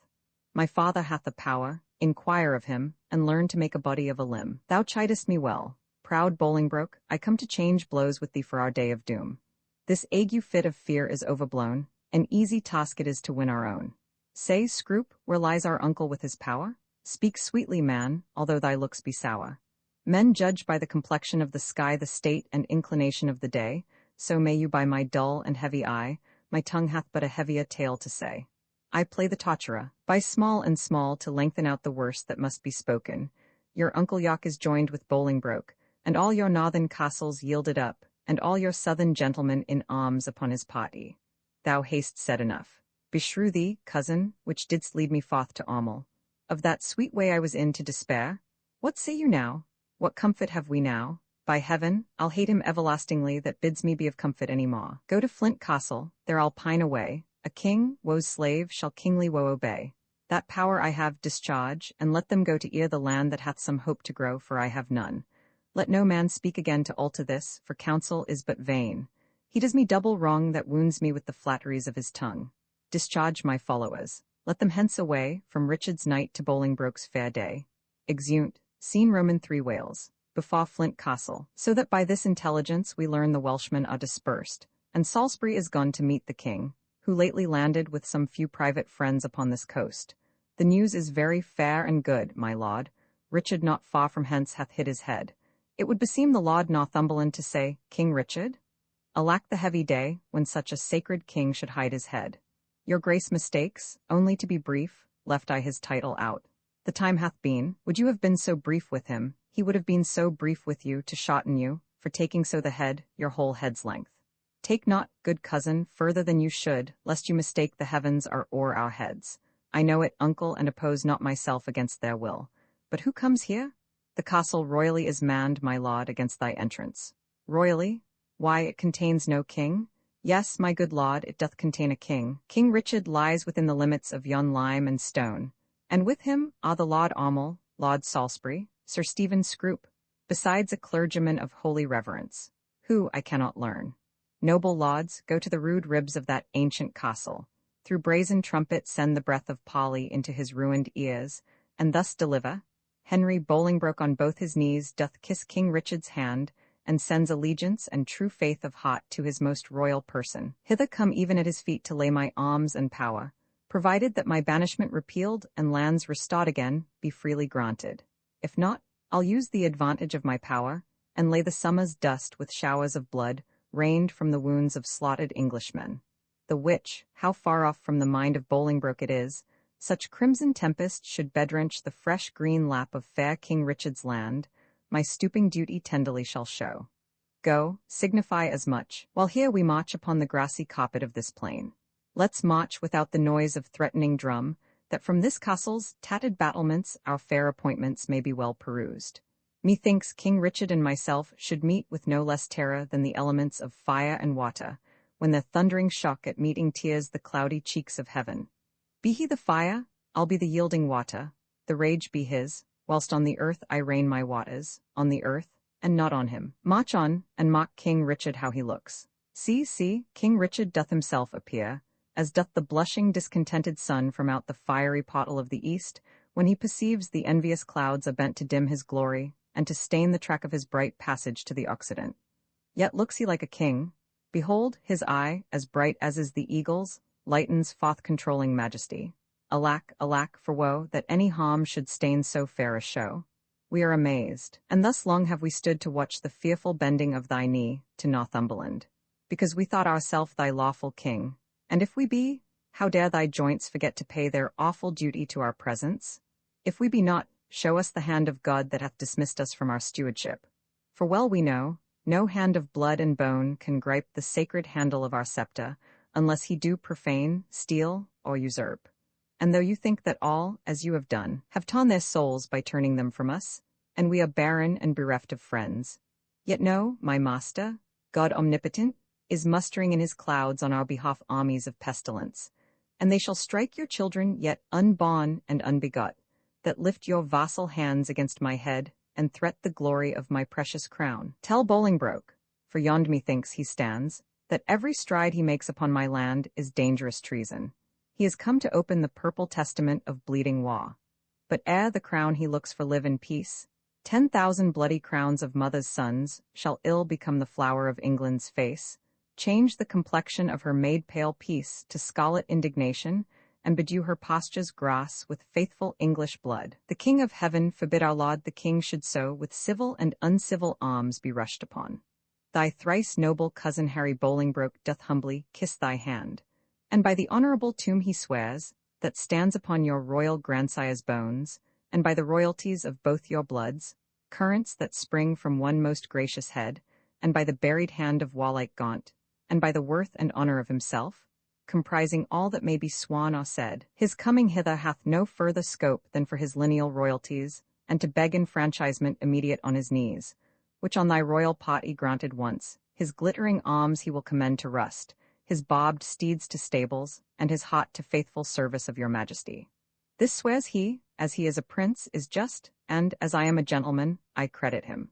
My father hath the power, inquire of him, and learn to make a body of a limb. Thou chidest me well. Proud Bolingbroke, I come to change blows with thee for our day of doom. This ague fit of fear is overblown, an easy task it is to win our own. Say, Scroop, where lies our uncle with his power? Speak sweetly, man, although thy looks be sour. Men judge by the complexion of the sky the state and inclination of the day, so may you by my dull and heavy eye, my tongue hath but a heavier tale to say. I play the totterer, by small and small to lengthen out the worst that must be spoken. Your uncle Yock is joined with Bolingbroke, and all your northern castles yielded up, and all your southern gentlemen in arms upon his party. Thou hast said enough. Beshrew thee, cousin, which didst lead me forth to Aumel. Of that sweet way I was in to despair. What say you now? What comfort have we now? By heaven, I'll hate him everlastingly that bids me be of comfort any more. Go to Flint Castle, there I'll pine away. A king, woe's slave, shall kingly woe obey. That power I have discharge, and let them go to ear the land that hath some hope to grow, for I have none. Let no man speak again to alter this, for counsel is but vain. He does me double wrong that wounds me with the flatteries of his tongue. Discharge my followers. Let them hence away, from Richard's night to Bolingbroke's fair day. Exeunt, scene Roman 3 Wales. Before Flint Castle, so that by this intelligence we learn the Welshmen are dispersed, and Salisbury is gone to meet the king, who lately landed with some few private friends upon this coast. The news is very fair and good, my lord. Richard not far from hence hath hid his head. It would beseem the Lord Northumberland to say, King Richard? Alack the heavy day, when such a sacred king should hide his head. Your grace mistakes, only to be brief, left I his title out. The time hath been, would you have been so brief with him, he would have been so brief with you to shotten you, for taking so the head, your whole head's length. Take not, good cousin, further than you should, lest you mistake the heavens are o'er our heads. I know it, uncle, and oppose not myself against their will. But who comes here? The castle royally is manned, my lord, against thy entrance. Royally? Why, it contains no king? Yes, my good lord, it doth contain a king. King Richard lies within the limits of yon lime and stone, and with him are the Lord Aumel, Lord Salisbury, Sir Stephen Scroop, besides a clergyman of holy reverence, who I cannot learn. Noble lords, go to the rude ribs of that ancient castle. Through brazen trumpet send the breath of Polly into his ruined ears, and thus deliver. Henry Bolingbroke on both his knees doth kiss King Richard's hand, and sends allegiance and true faith of heart to his most royal person. Hither come even at his feet to lay my alms and power, provided that my banishment repealed and lands restored again be freely granted. If not, I'll use the advantage of my power, and lay the summer's dust with showers of blood, rained from the wounds of slaughtered Englishmen. The which, how far off from the mind of Bolingbroke it is, such crimson tempest should bedrench the fresh green lap of fair King Richard's land, my stooping duty tenderly shall show. Go, signify as much, while here we march upon the grassy carpet of this plain. Let's march without the noise of threatening drum, that from this castle's tattered battlements our fair appointments may be well perused. Methinks King Richard and myself should meet with no less terror than the elements of fire and water, when their thundering shock at meeting tears the cloudy cheeks of heaven. Be he the fire, I'll be the yielding water, the rage be his, whilst on the earth I rain my waters, on the earth, and not on him. March on, and mock King Richard how he looks. See, King Richard doth himself appear, as doth the blushing discontented sun from out the fiery pottle of the east, when he perceives the envious clouds are bent to dim his glory, and to stain the track of his bright passage to the Occident. Yet looks he like a king. Behold, his eye, as bright as is the eagle's, lightens forth-controlling majesty. Alack, for woe, that any harm should stain so fair a show. We are amazed, and thus long have we stood to watch the fearful bending of thy knee to Northumberland, because we thought ourself thy lawful king. And if we be, how dare thy joints forget to pay their awful duty to our presence? If we be not, show us the hand of God that hath dismissed us from our stewardship. For well we know, no hand of blood and bone can gripe the sacred handle of our sceptre, unless he do profane, steal, or usurp. And though you think that all, as you have done, have torn their souls by turning them from us, and we are barren and bereft of friends, yet know, my master, God omnipotent, is mustering in his clouds on our behalf armies of pestilence, and they shall strike your children yet unborn and unbegot, that lift your vassal hands against my head, and threat the glory of my precious crown. Tell Bolingbroke, for yond methinks he stands, that every stride he makes upon my land is dangerous treason. He has come to open the purple testament of bleeding war. But ere the crown he looks for live in peace, 10,000 bloody crowns of mothers' sons shall ill become the flower of England's face, change the complexion of her made pale peace to scarlet indignation, and bedew her pastures grass with faithful English blood. The King of Heaven forbid our Lord the King should so with civil and uncivil arms be rushed upon. Thy thrice noble cousin Harry Bolingbroke doth humbly kiss thy hand, and by the honourable tomb he swears, that stands upon your royal grandsire's bones, and by the royalties of both your bloods, currents that spring from one most gracious head, and by the buried hand of warlike Gaunt, and by the worth and honour of himself, comprising all that may be sworn or said, his coming hither hath no further scope than for his lineal royalties, and to beg enfranchisement immediate on his knees, which on thy royal part he granted once, his glittering arms he will commend to rust, his bobbed steeds to stables, and his heart to faithful service of your majesty. This swears he, as he is a prince, is just, and, as I am a gentleman, I credit him.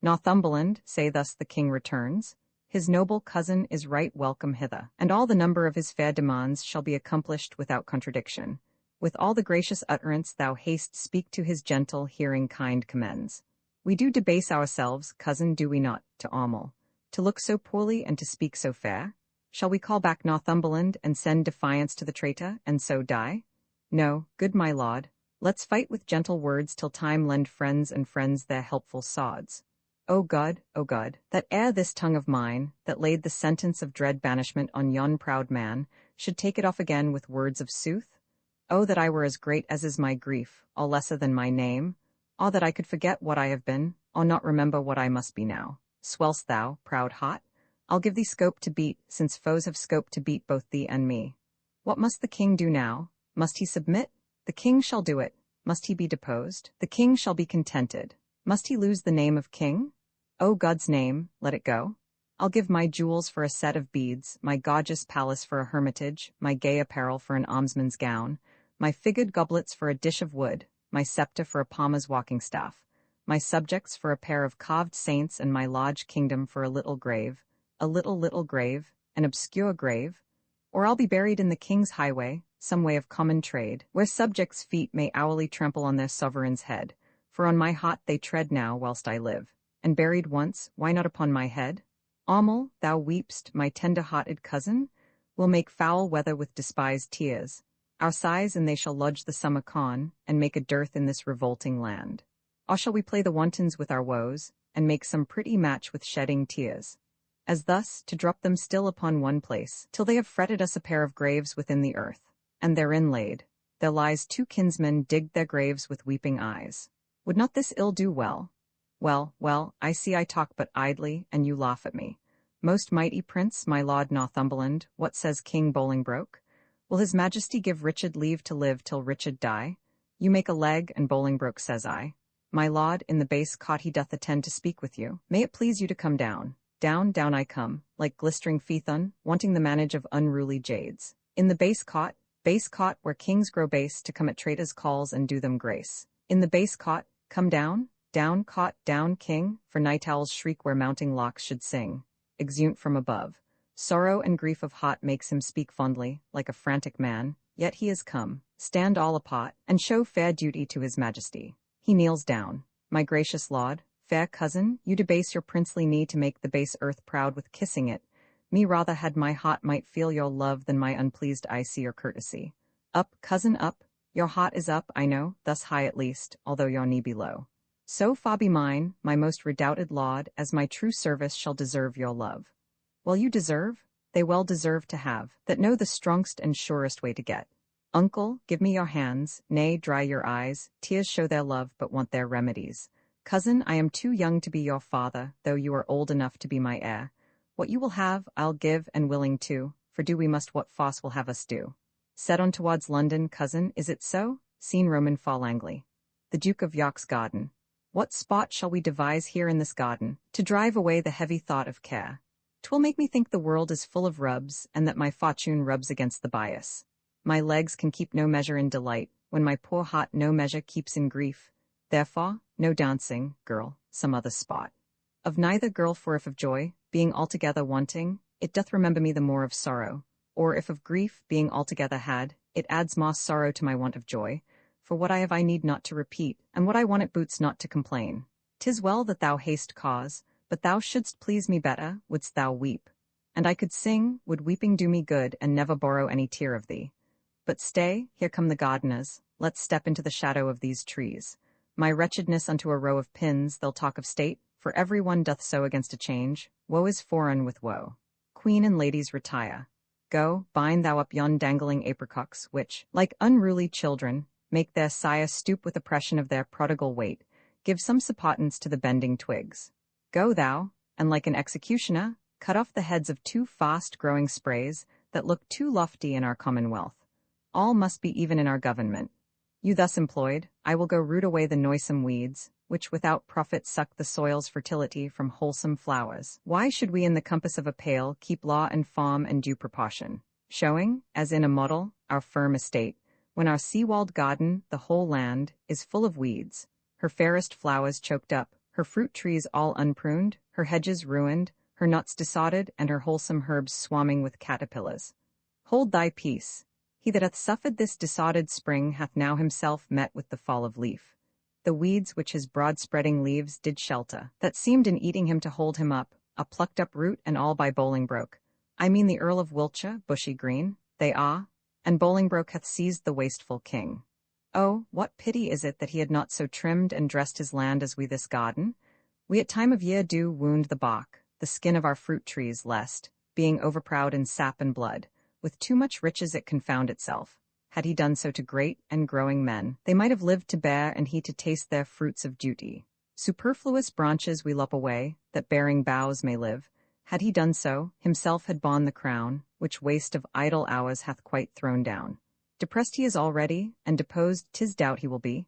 Northumberland, say thus the king returns, his noble cousin is right welcome hither, and all the number of his fair demands shall be accomplished without contradiction. With all the gracious utterance thou haste speak to his gentle hearing kind commends. We do debase ourselves, cousin, do we not, to Armel, to look so poorly and to speak so fair? Shall we call back Northumberland and send defiance to the traitor, and so die? No, good my lord, let's fight with gentle words till time lend friends and friends their helpful sods. O God, that ere this tongue of mine, that laid the sentence of dread banishment on yon proud man, should take it off again with words of sooth? Oh, that I were as great as is my grief, all lesser than my name, or that I could forget what I have been, or not remember what I must be now. Swell'st thou, proud heart? I'll give thee scope to beat, since foes have scope to beat both thee and me. What must the king do now? Must he submit? The king shall do it. Must he be deposed? The king shall be contented. Must he lose the name of king? O God's name, let it go. I'll give my jewels for a set of beads, my gorgeous palace for a hermitage, my gay apparel for an almsman's gown, my figured goblets for a dish of wood, my sceptre for a palmer's walking staff, my subjects for a pair of carved saints, and my large kingdom for a little grave, little grave, an obscure grave, or I'll be buried in the king's highway, some way of common trade, where subjects' feet may hourly trample on their sovereign's head, for on my heart they tread now whilst I live. and buried once, why not upon my head? Aumel, thou weep'st, my tender-hearted cousin? We'll make foul weather with despised tears. Our sighs and they shall lodge the summer con, and make a dearth in this revolting land. Or shall we play the wantons with our woes, and make some pretty match with shedding tears? As thus, to drop them still upon one place, till they have fretted us a pair of graves within the earth, and therein laid, there lies two kinsmen digged their graves with weeping eyes. Would not this ill do well? Well, well, I see I talk but idly, and you laugh at me. Most mighty prince, my lord Northumberland, what says King Bolingbroke? Will his majesty give Richard leave to live till Richard die? You make a leg, and Bolingbroke says I. My lord, in the base cot he doth attend to speak with you. May it please you to come down. Down, down I come, like glistering Phaethon, wanting the manage of unruly jades. In the base cot, where kings grow base to come at traitors' calls and do them grace. In the base cot, come down, cot, down, king, for night owls shriek where mounting locks should sing. Exeunt from above. Sorrow and grief of heart makes him speak fondly, like a frantic man, yet he is come, stand all apart, and show fair duty to his majesty. He kneels down. My gracious lord, fair cousin, you debase your princely knee to make the base earth proud with kissing it. Me rather had my heart might feel your love than my unpleased eye see your courtesy. Up, cousin, up, your heart is up, I know, thus high at least, although your knee be low. So far be mine, my most redoubted laud, as my true service shall deserve your love. Well you deserve, they well deserve to have, that know the strongest and surest way to get. Uncle, give me your hands, nay, dry your eyes, tears show their love but want their remedies. Cousin, I am too young to be your father, though you are old enough to be my heir. What you will have, I'll give, and willing too, for do we must what Foss will have us do. Set on towards London, cousin, is it so? Seen Roman fall Langley. The Duke of York's garden. What spot shall we devise here in this garden, to drive away the heavy thought of care? 'Twill make me think the world is full of rubs, and that my fortune rubs against the bias. My legs can keep no measure in delight, when my poor heart no measure keeps in grief. Therefore, no dancing, girl, some other spot. Of neither girl, for if of joy, being altogether wanting, it doth remember me the more of sorrow, or if of grief, being altogether had, it adds more sorrow to my want of joy, for what I have I need not to repeat, and what I want it boots not to complain. 'Tis well that thou hast cause, but thou shouldst please me better, wouldst thou weep. And I could sing, would weeping do me good, and never borrow any tear of thee. But stay, here come the gardeners, let's step into the shadow of these trees. My wretchedness unto a row of pins, they'll talk of state, for every one doth so against a change, woe is foreign with woe. Queen and ladies retire. Go, bind thou up yon dangling apricocks, which, like unruly children, make their sire stoop with oppression of their prodigal weight, give some suppotance to the bending twigs. Go thou, and like an executioner, cut off the heads of 2 fast-growing sprays that look too lofty in our commonwealth. All must be even in our government. You thus employed, I will go root away the noisome weeds, which without profit suck the soil's fertility from wholesome flowers. Why should we in the compass of a pale keep law and form and due proportion, showing, as in a model, our firm estate, when our sea-walled garden, the whole land, is full of weeds, her fairest flowers choked up, her fruit trees all unpruned, her hedges ruined, her nuts dissodded, and her wholesome herbs swarming with caterpillars. Hold thy peace. He that hath suffered this disordered spring hath now himself met with the fall of leaf. The weeds which his broad-spreading leaves did shelter, that seemed in eating him to hold him up, a plucked-up root and all by Bolingbroke. I mean the Earl of Wiltshire, bushy green, they are, and Bolingbroke hath seized the wasteful king. Oh, what pity is it that he had not so trimmed and dressed his land as we this garden? We at time of year do wound the bark, the skin of our fruit trees, lest, being overproud in sap and blood, with too much riches it confound itself. Had he done so to great and growing men, they might have lived to bear and he to taste their fruits of duty. Superfluous branches we lop away, that bearing boughs may live. Had he done so, himself had borne the crown, which waste of idle hours hath quite thrown down. Depressed he is already, and deposed 'tis doubt he will be.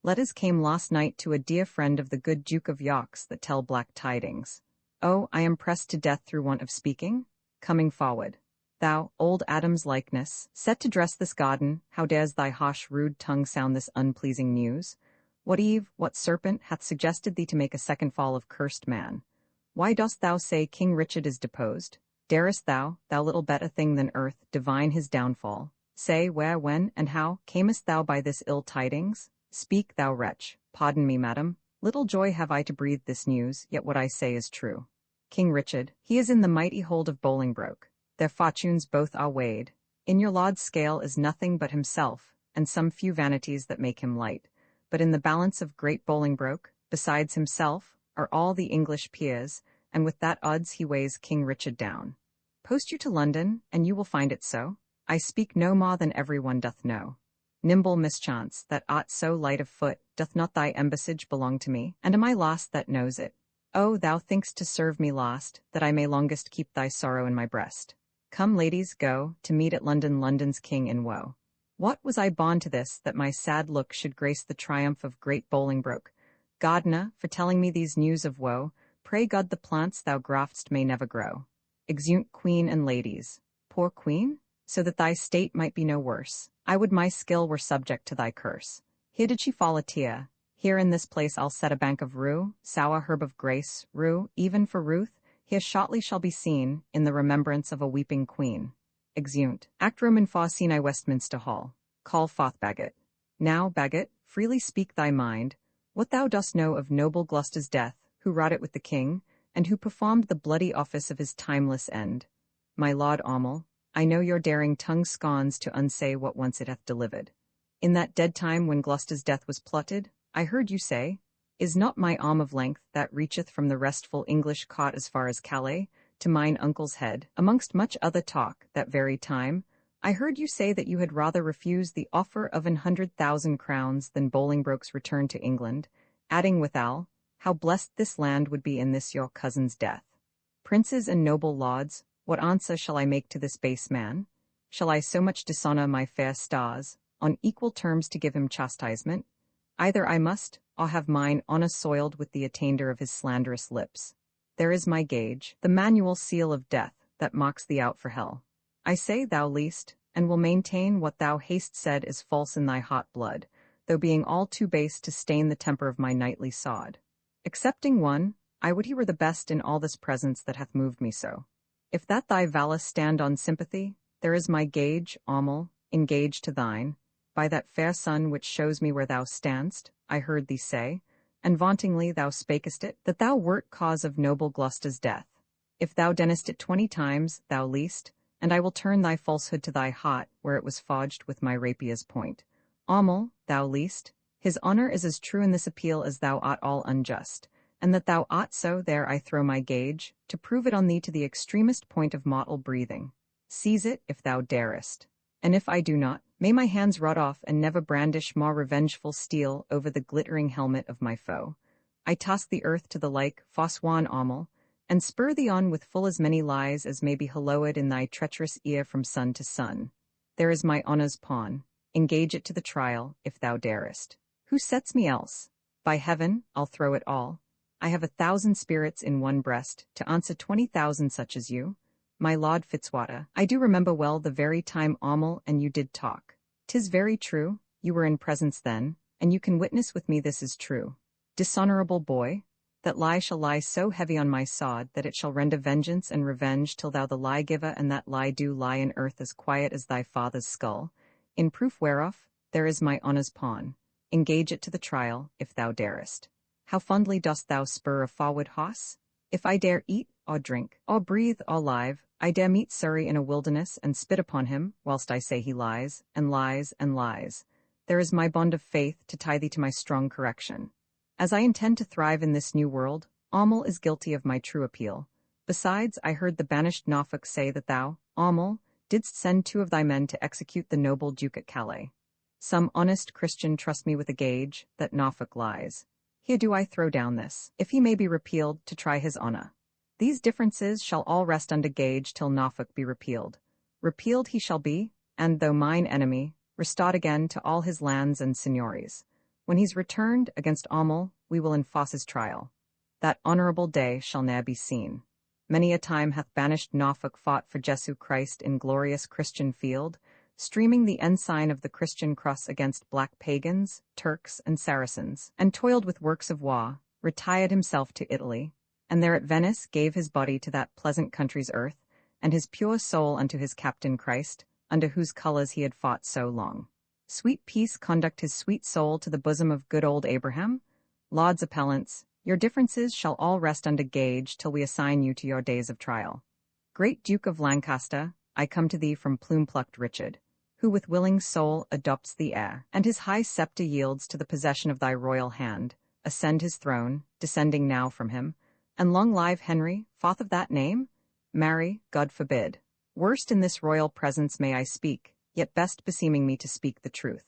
Letters came last night to a dear friend of the good Duke of York's that tell black tidings. Oh, I am pressed to death through want of speaking. Coming forward. Thou, old Adam's likeness, set to dress this garden, how dares thy harsh rude tongue sound this unpleasing news? What Eve, what serpent, hath suggested thee to make a second fall of cursed man? Why dost thou say King Richard is deposed? Darest thou, thou little better thing than earth, divine his downfall? Say where, when, and how, camest thou by this ill tidings? Speak, thou wretch. Pardon me, madam. Little joy have I to breathe this news, yet what I say is true. King Richard, he is in the mighty hold of Bolingbroke. Their fortunes both are weighed. In your lord's scale is nothing but himself, and some few vanities that make him light. But in the balance of great Bolingbroke, besides himself, are all the English peers, and with that odds he weighs King Richard down. Post you to London, and you will find it so. I speak no more than every one doth know. Nimble mischance, that art so light of foot, doth not thy embassage belong to me? And am I lost that knows it? Oh, thou think'st to serve me lost, that I may longest keep thy sorrow in my breast. Come, ladies, go, to meet at London London's king in woe. What was I born to this, that my sad look should grace the triumph of great Bolingbroke? Godna, for telling me these news of woe, pray God the plants thou graft'st may never grow. Exeunt queen and ladies. Poor queen? So that thy state might be no worse. I would my skill were subject to thy curse. Here did she fall a tear. Here in this place I'll set a bank of rue, sour herb of grace, rue, even for Ruth, here shortly shall be seen, in the remembrance of a weeping queen. Exeunt. Act room in fa scene Westminster Hall. Call forth Bagot. Now, Bagot, freely speak thy mind, what thou dost know of noble Gloucester's death, who wrought it with the king, and who performed the bloody office of his timeless end. My lord Aumel, I know your daring tongue scorns to unsay what once it hath delivered. In that dead time when Gloucester's death was plotted, I heard you say, is not my arm of length that reacheth from the restful English cot as far as Calais, to mine uncle's head, amongst much other talk, that very time, I heard you say that you had rather refuse the offer of 100,000 crowns than Bolingbroke's return to England, adding withal, how blessed this land would be in this your cousin's death. Princes and noble lords, what answer shall I make to this base man? Shall I so much dishonor my fair stars, on equal terms to give him chastisement? Either I must, or have mine honor soiled with the attainder of his slanderous lips. There is my gage, the manual seal of death, that marks thee out for hell. I say thou least, and will maintain what thou hast said is false in thy hot blood, though being all too base to stain the temper of my knightly sod. Excepting one, I would he were the best in all this presence that hath moved me so. If that thy valor stand on sympathy, there is my gage, Aumel, engaged to thine, by that fair sun which shows me where thou standst, I heard thee say, and vauntingly thou spakest it, that thou wert cause of noble Gloucester's death. If thou dennest it 20 times, thou least, and I will turn thy falsehood to thy heart, where it was forged with my rapier's point. Aumel, thou least, his honor is as true in this appeal as thou art all unjust, and that thou art so there I throw my gage, to prove it on thee to the extremest point of mortal breathing. Seize it, if thou darest. And if I do not, may my hands rot off and never brandish more revengeful steel over the glittering helmet of my foe. I toss the earth to the like, Foswan Aumel, and spur thee on with full as many lies as may be hallowed in thy treacherous ear from sun to sun. There is my honor's pawn. Engage it to the trial, if thou darest. Who sets me else? By heaven, I'll throw it all. I have 1,000 spirits in one breast, to answer 20,000 such as you. My Lord Fitzwater, I do remember well the very time Aumel and you did talk. 'Tis very true, you were in presence then, and you can witness with me this is true. Dishonorable boy, that lie shall lie so heavy on my sod that it shall render vengeance and revenge till thou the lie giver and that lie do lie in earth as quiet as thy father's skull. In proof whereof, there is my honor's pawn. Engage it to the trial, if thou darest. How fondly dost thou spur a forward hoss? If I dare eat, or drink, or breathe, or live, I dare meet Surrey in a wilderness and spit upon him, whilst I say he lies, and lies, and lies. There is my bond of faith to tie thee to my strong correction. As I intend to thrive in this new world, Aumel is guilty of my true appeal. Besides, I heard the banished Norfolk say that thou, Aumel, didst send 2 of thy men to execute the noble Duke at Calais. Some honest Christian trust me with a gage, that Norfolk lies. Here do I throw down this, if he may be repealed, to try his honor. These differences shall all rest under gage till Norfolk be repealed. Repealed he shall be, and though mine enemy, restored again to all his lands and seigneuries. When he's returned against Aumel, we will enforce his trial. That honorable day shall ne'er be seen. Many a time hath banished Norfolk fought for Jesu Christ in glorious Christian field, streaming the ensign of the Christian cross against black pagans, Turks, and Saracens, and toiled with works of war, retired himself to Italy, and there at Venice gave his body to that pleasant country's earth, and his pure soul unto his captain Christ, under whose colours he had fought so long. Sweet peace conduct his sweet soul to the bosom of good old Abraham? Lauds appellants, your differences shall all rest under gage till we assign you to your days of trial. Great Duke of Lancaster, I come to thee from plume-plucked Richard, who with willing soul adopts the heir, and his high sceptre yields to the possession of thy royal hand, ascend his throne, descending now from him, and long live Henry, fourth of that name? Marry, God forbid. Worst in this royal presence may I speak, yet best beseeming me to speak the truth.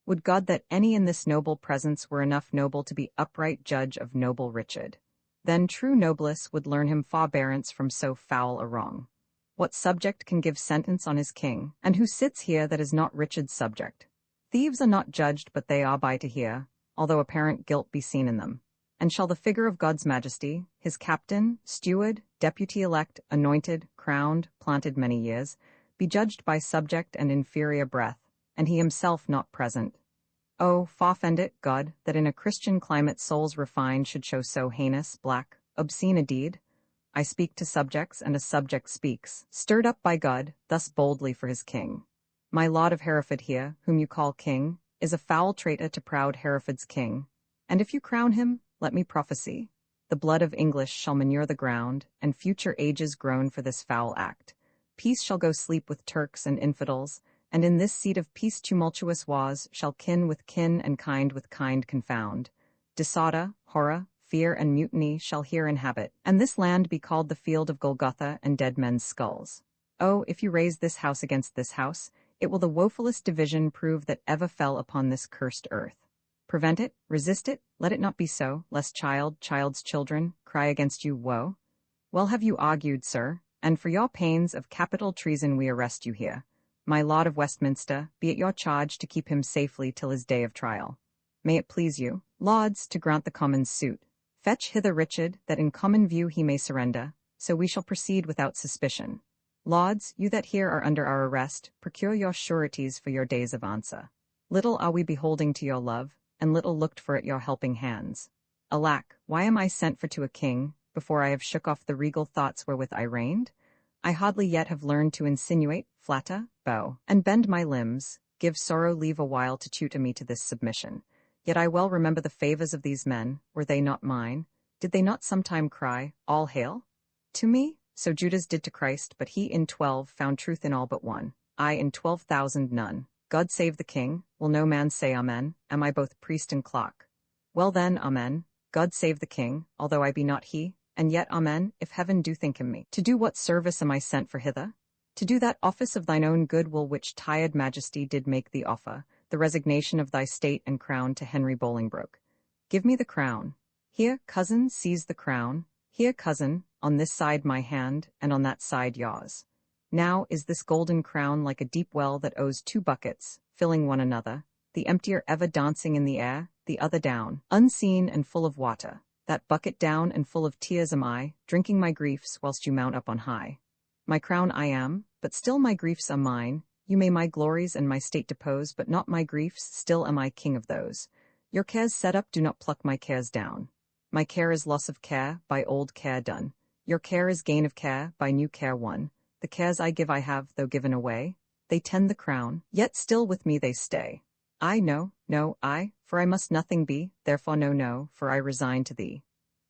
Would God that any in this noble presence were enough noble to be upright judge of noble Richard. Then true noblesse would learn him forbearance from so foul a wrong. What subject can give sentence on his king, and who sits here that is not Richard's subject? Thieves are not judged but they are by to hear, although apparent guilt be seen in them. And shall the figure of God's majesty, his captain, steward, deputy-elect, anointed, crowned, planted many years, be judged by subject and inferior breath, and he himself not present? Oh, forfend it, God, that in a Christian climate souls refined should show so heinous, black, obscene a deed. I speak to subjects, and a subject speaks, stirred up by God, thus boldly for his king. My lord of Hereford here, whom you call king, is a foul traitor to proud Hereford's king, and if you crown him, let me prophesy, the blood of English shall manure the ground, and future ages groan for this foul act. Peace shall go sleep with Turks and infidels, and in this seat of peace tumultuous wars shall kin with kin and kind with kind confound. Disorder, horror, fear and mutiny shall here inhabit, and this land be called the field of Golgotha and dead men's skulls. Oh, if you raise this house against this house, it will the woefulest division prove that ever fell upon this cursed earth. Prevent it, resist it, let it not be so, lest child's children, cry against you woe. Well have you argued, sir, and for your pains of capital treason we arrest you here. My lord of Westminster, be it your charge to keep him safely till his day of trial. May it please you, lords, to grant the commons' suit. Fetch hither Richard, that in common view he may surrender, so we shall proceed without suspicion. Lords, you that here are under our arrest, procure your sureties for your days of answer. Little are we beholding to your love, and little looked for at your helping hands. Alack, why am I sent for to a king, before I have shook off the regal thoughts wherewith I reigned? I hardly yet have learned to insinuate, flatter, bow, and bend my limbs, give sorrow leave a while to tutor me to this submission. Yet I well remember the favors of these men, were they not mine? Did they not sometime cry, All hail? To me? So Judas did to Christ, but he in 12 found truth in all but one. I in 12,000 none. God save the king, will no man say amen, am I both priest and clock? Well then, amen, God save the king, although I be not he, and yet amen, if heaven do think him me. To do what service am I sent for hither? To do that office of thine own good will which tired majesty did make thee offer, the resignation of thy state and crown to Henry Bolingbroke. Give me the crown. Here, cousin, seize the crown. Here, cousin, on this side my hand, and on that side yours. Now is this golden crown like a deep well that owes 2 buckets, filling one another, the emptier ever dancing in the air, the other down, unseen and full of water. That bucket down and full of tears am I, drinking my griefs whilst you mount up on high. My crown I am, but still my griefs are mine. You may my glories and my state depose, but not my griefs, still am I king of those. Your cares set up do not pluck my cares down. My care is loss of care, by old care done. Your care is gain of care, by new care won. The cares I give I have, though given away. They tend the crown, yet still with me they stay. I no, I, for I must nothing be, therefore no, for I resign to thee.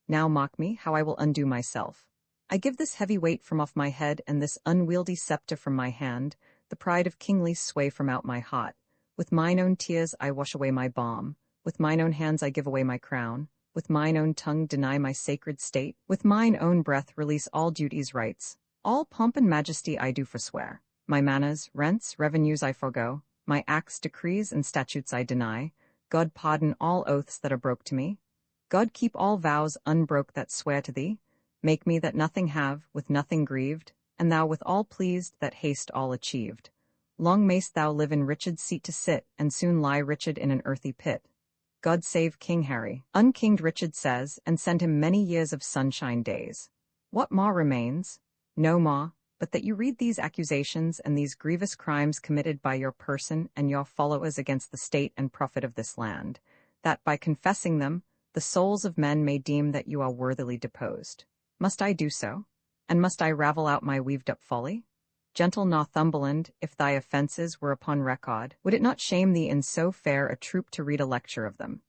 Now mock me, how I will undo myself. I give this heavy weight from off my head, and this unwieldy sceptre from my hand, the pride of kingly sway from out my heart. With mine own tears I wash away my balm, with mine own hands I give away my crown, with mine own tongue deny my sacred state, with mine own breath release all duty's rights. All pomp and majesty I do forswear. My manors, rents, revenues I forego, my acts, decrees, and statutes I deny. God pardon all oaths that are broke to me. God keep all vows unbroke that swear to thee. Make me that nothing have, with nothing grieved, and thou with all pleased that haste all achieved. Long mayst thou live in Richard's seat to sit, and soon lie Richard in an earthy pit. God save King Harry, unkinged Richard says, and send him many years of sunshine days. What more remains? No more, but that you read these accusations and these grievous crimes committed by your person and your followers against the state and profit of this land, that by confessing them, the souls of men may deem that you are worthily deposed. Must I do so? And must I ravel out my weaved-up folly? Gentle Northumberland, if thy offences were upon record, would it not shame thee in so fair a troop to read a lecture of them?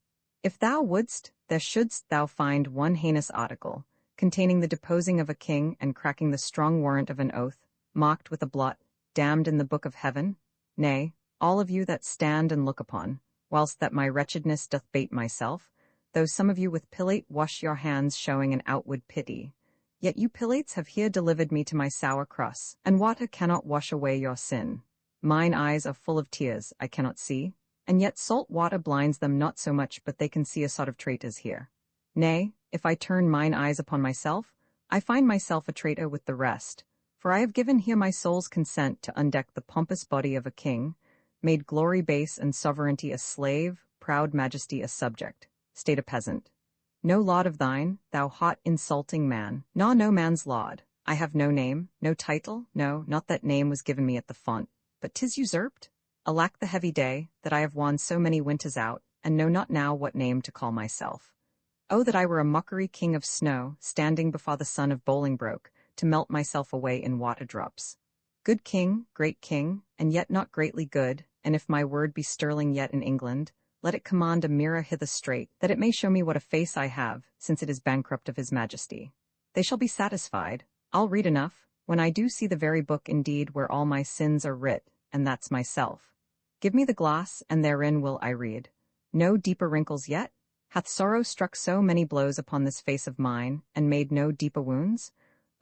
If thou wouldst, there shouldst thou find one heinous article, containing the deposing of a king and cracking the strong warrant of an oath, marked with a blot, damned in the book of heaven. Nay, all of you that stand and look upon, whilst that my wretchedness doth bate myself, though some of you with pilate wash your hands showing an outward pity, yet you pilates have here delivered me to my sour cross, and water cannot wash away your sin. Mine eyes are full of tears, I cannot see, and yet salt water blinds them not so much but they can see a sort of traitors here. Nay, if I turn mine eyes upon myself, I find myself a traitor with the rest, for I have given here my soul's consent to undeck the pompous body of a king, made glory base and sovereignty a slave, proud majesty a subject, state a peasant. No laud of thine, thou hot insulting man, no man's laud. I have no name, no title, no, not that name was given me at the font, but 'tis usurped. Alack the heavy day, that I have won so many winters out, and know not now what name to call myself. Oh, that I were a mockery king of snow, standing before the sun of Bolingbroke, to melt myself away in water drops. Good king, great king, and yet not greatly good, and if my word be sterling yet in England, let it command a mirror hither straight, that it may show me what a face I have, since it is bankrupt of his majesty. They shall be satisfied. I'll read enough, when I do see the very book indeed where all my sins are writ, and that's myself. Give me the glass, and therein will I read. No deeper wrinkles yet? Hath sorrow struck so many blows upon this face of mine, and made no deeper wounds?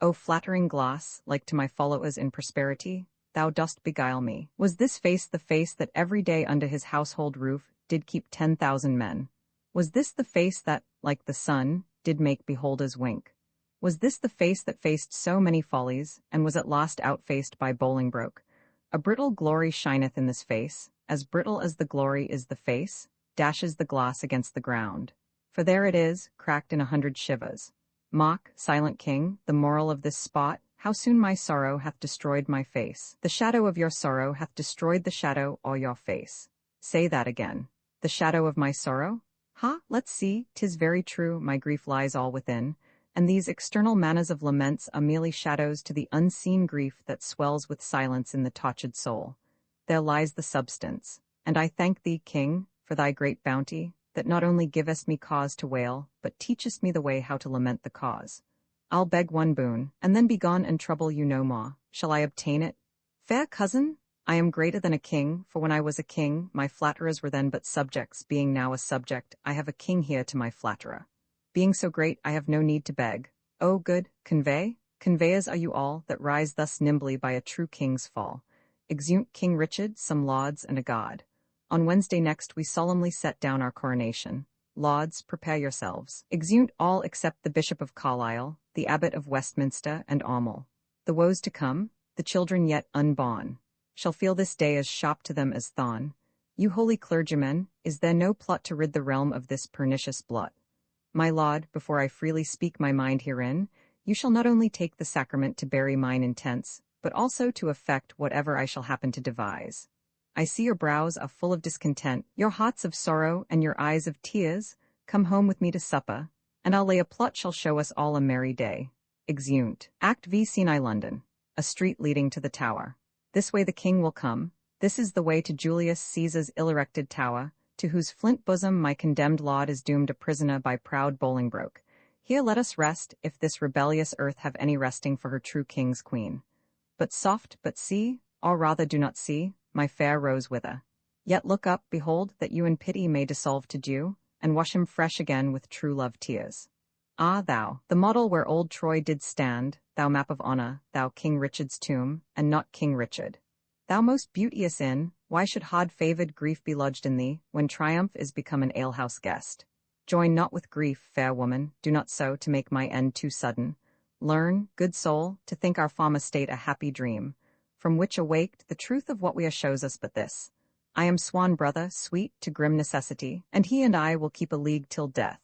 O flattering glass, like to my followers in prosperity, thou dost beguile me. Was this face the face that every day under his household roof did keep 10,000 men? Was this the face that, like the sun, did make beholders wink? Was this the face that faced so many follies, and was at last outfaced by Bolingbroke? A brittle glory shineth in this face, as brittle as the glory is the face, dashes the glass against the ground. For there it is, cracked in 100 shivers. Mock, silent king, the moral of this spot, how soon my sorrow hath destroyed my face. The shadow of your sorrow hath destroyed the shadow or your face. Say that again. The shadow of my sorrow? Ha, let's see, 'tis very true, my grief lies all within, and these external manners of laments are merely shadows to the unseen grief that swells with silence in the tortured soul. There lies the substance, and I thank thee, king, for thy great bounty, that not only givest me cause to wail, but teachest me the way how to lament the cause. I'll beg one boon, and then be gone and trouble you no more. Shall I obtain it? Fair cousin, I am greater than a king, for when I was a king, my flatterers were then but subjects. Being now a subject, I have a king here to my flatterer. Being so great, I have no need to beg. Oh, good, conveyors are you all, that rise thus nimbly by a true king's fall. Exeunt King Richard, some lauds and a god. On Wednesday next we solemnly set down our coronation. Lauds, prepare yourselves. Exeunt all except the Bishop of Carlisle, the Abbot of Westminster, and Aumel. The woes to come, the children yet unborn, shall feel this day as sharp to them as thorn. You holy clergymen, is there no plot to rid the realm of this pernicious blot? My lord, before I freely speak my mind herein, you shall not only take the sacrament to bury mine intents, but also to effect whatever I shall happen to devise. I see your brows are full of discontent, your hearts of sorrow, and your eyes of tears. Come home with me to supper, and I'll lay a plot shall show us all a merry day. Exeunt. Act V. Scene I. London. A street leading to the Tower. This way the king will come. This is the way to Julius Caesar's ill-erected tower, to whose flint bosom my condemned lord is doomed a prisoner by proud Bolingbroke. Here let us rest, if this rebellious earth have any resting for her true king's queen. But soft, but see, or rather do not see, my fair rose wither. Yet look up, behold, that you in pity may dissolve to dew, and wash him fresh again with true love tears. Ah, thou, the model where old Troy did stand, thou map of honour, thou King Richard's tomb, and not King Richard. Thou most beauteous inn, why should hard-favoured grief be lodged in thee, when triumph is become an alehouse guest? Join not with grief, fair woman, do not so, to make my end too sudden. Learn, good soul, to think our former state a happy dream, from which awaked the truth of what we are shows us but this. I am swan brother, sweet to grim necessity, and he and I will keep a league till death.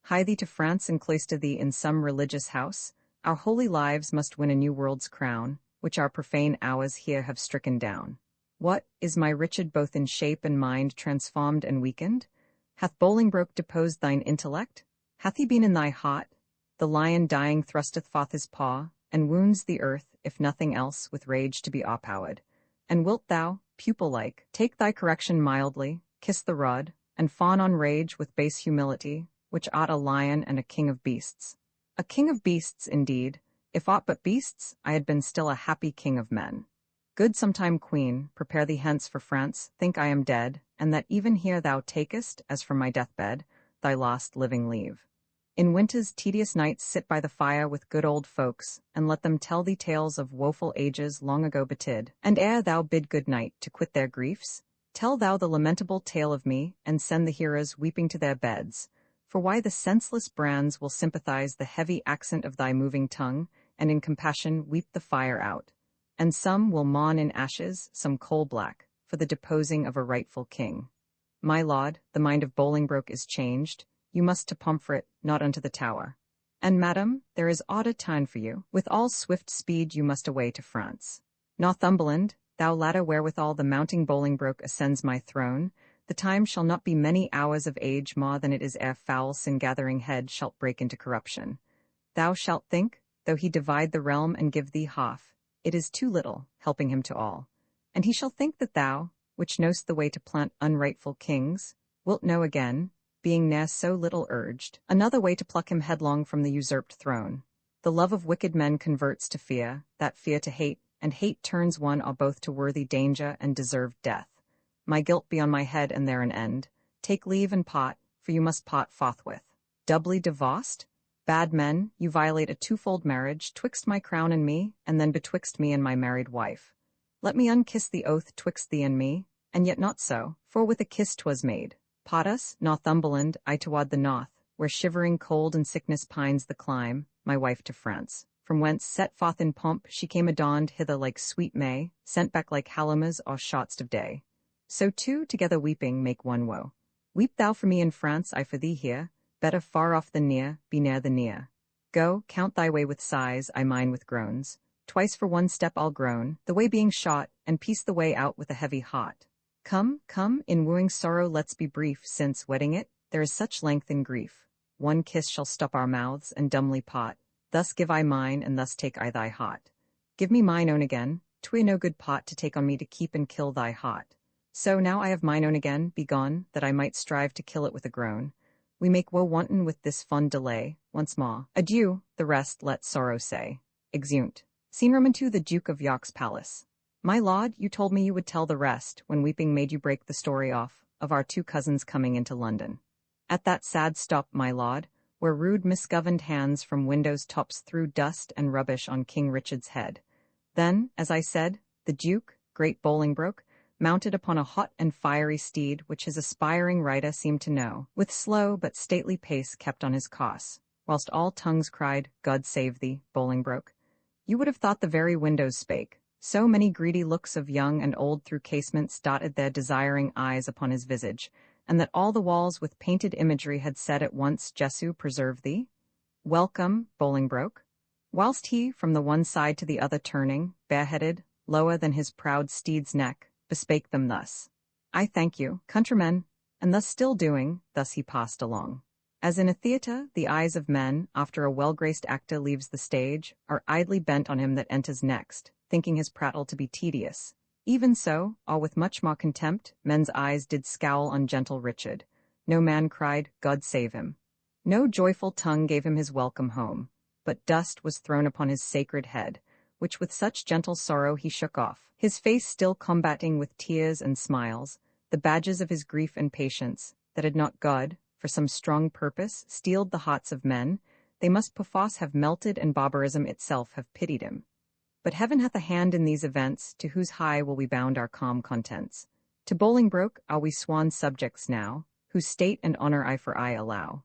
Hie thee to France and cloister thee in some religious house. Our holy lives must win a new world's crown, which our profane hours here have stricken down. What, is my Richard both in shape and mind transformed and weakened? Hath Bolingbroke deposed thine intellect? Hath he been in thy heart? The lion dying thrusteth forth his paw, and wounds the earth, if nothing else, with rage to be o'erpowered. And wilt thou, pupil-like, take thy correction mildly, kiss the rod, and fawn on rage with base humility, which ought a lion and a king of beasts. A king of beasts, indeed, if aught but beasts, I had been still a happy king of men. Good sometime queen, prepare thee hence for France, think I am dead, and that even here thou takest, as from my deathbed, thy lost living leave. In winter's tedious nights sit by the fire with good old folks, and let them tell thee tales of woeful ages long ago betid, and ere thou bid good night to quit their griefs, tell thou the lamentable tale of me, and send the hearers weeping to their beds. For why the senseless brands will sympathize the heavy accent of thy moving tongue, and in compassion weep the fire out. And some will mourn in ashes, some coal-black, for the deposing of a rightful king. My lord, the mind of Bolingbroke is changed, you must to Pomfret, not unto the Tower. And madam, there is odd a time for you, with all swift speed you must away to France. Northumberland, thou ladder wherewithal the mounting Bolingbroke ascends my throne, the time shall not be many hours of age more than it is ere foul sin-gathering head shalt break into corruption. Thou shalt think, though he divide the realm and give thee half, it is too little, helping him to all. And he shall think that thou, which know'st the way to plant unrightful kings, wilt know again, being ne'er so little urged, another way to pluck him headlong from the usurped throne. The love of wicked men converts to fear, that fear to hate, and hate turns one or both to worthy danger and deserved death. My guilt be on my head and there an end. Take leave and part, for you must part forthwith. Doubly divorced? Bad men, you violate a twofold marriage, twixt my crown and me, and then betwixt me and my married wife. Let me unkiss the oath twixt thee and me, and yet not so, for with a kiss 'twas made. Part us, Northumberland, I toward the north, where shivering cold and sickness pines the clime, my wife to France. From whence, set forth in pomp, she came adorned hither like sweet May, sent back like hallomers or shots of day. So two, together weeping, make one woe. Weep thou for me in France, I for thee here, better far off than near, be near the near. Go, count thy way with sighs, I mine with groans. Twice for one step I'll groan, the way being short, and piece the way out with a heavy heart. Come, come, in wooing sorrow let's be brief, since, wedding it, there is such length in grief. One kiss shall stop our mouths, and dumbly part. Thus give I mine, and thus take I thy heart. Give me mine own again, 'twere no good pot to take on me to keep and kill thy heart. So now I have mine own again, be gone, that I might strive to kill it with a groan. We make woe wanton with this fond delay, once more. Adieu, the rest let sorrow say. Exeunt. Scene Roman II, the Duke of York's palace. My lord, you told me you would tell the rest, when weeping made you break the story off, of our two cousins coming into London. At that sad stop, my lord, where rude misgoverned hands from windows tops threw dust and rubbish on King Richard's head. Then, as I said, the Duke, great Bolingbroke, mounted upon a hot and fiery steed which his aspiring rider seemed to know, with slow but stately pace kept on his course, whilst all tongues cried, God save thee, Bolingbroke. You would have thought the very windows spake, so many greedy looks of young and old through casements dotted their desiring eyes upon his visage, and that all the walls with painted imagery had said at once, Jesu preserve thee. Welcome, Bolingbroke. Whilst he, from the one side to the other turning, bareheaded, lower than his proud steed's neck, bespake them thus. I thank you, countrymen, and thus still doing, thus he passed along. As in a theatre, the eyes of men, after a well-graced actor leaves the stage, are idly bent on him that enters next, thinking his prattle to be tedious. Even so, all with much more contempt, men's eyes did scowl on gentle Richard. No man cried, God save him. No joyful tongue gave him his welcome home, but dust was thrown upon his sacred head, which with such gentle sorrow he shook off, his face still combating with tears and smiles, the badges of his grief and patience, that had not God, for some strong purpose, steeled the hearts of men, they must perforce have melted, and barbarism itself have pitied him. But heaven hath a hand in these events, to whose high will we bound our calm contents. To Bolingbroke are we sworn subjects now, whose state and honour eye for eye allow.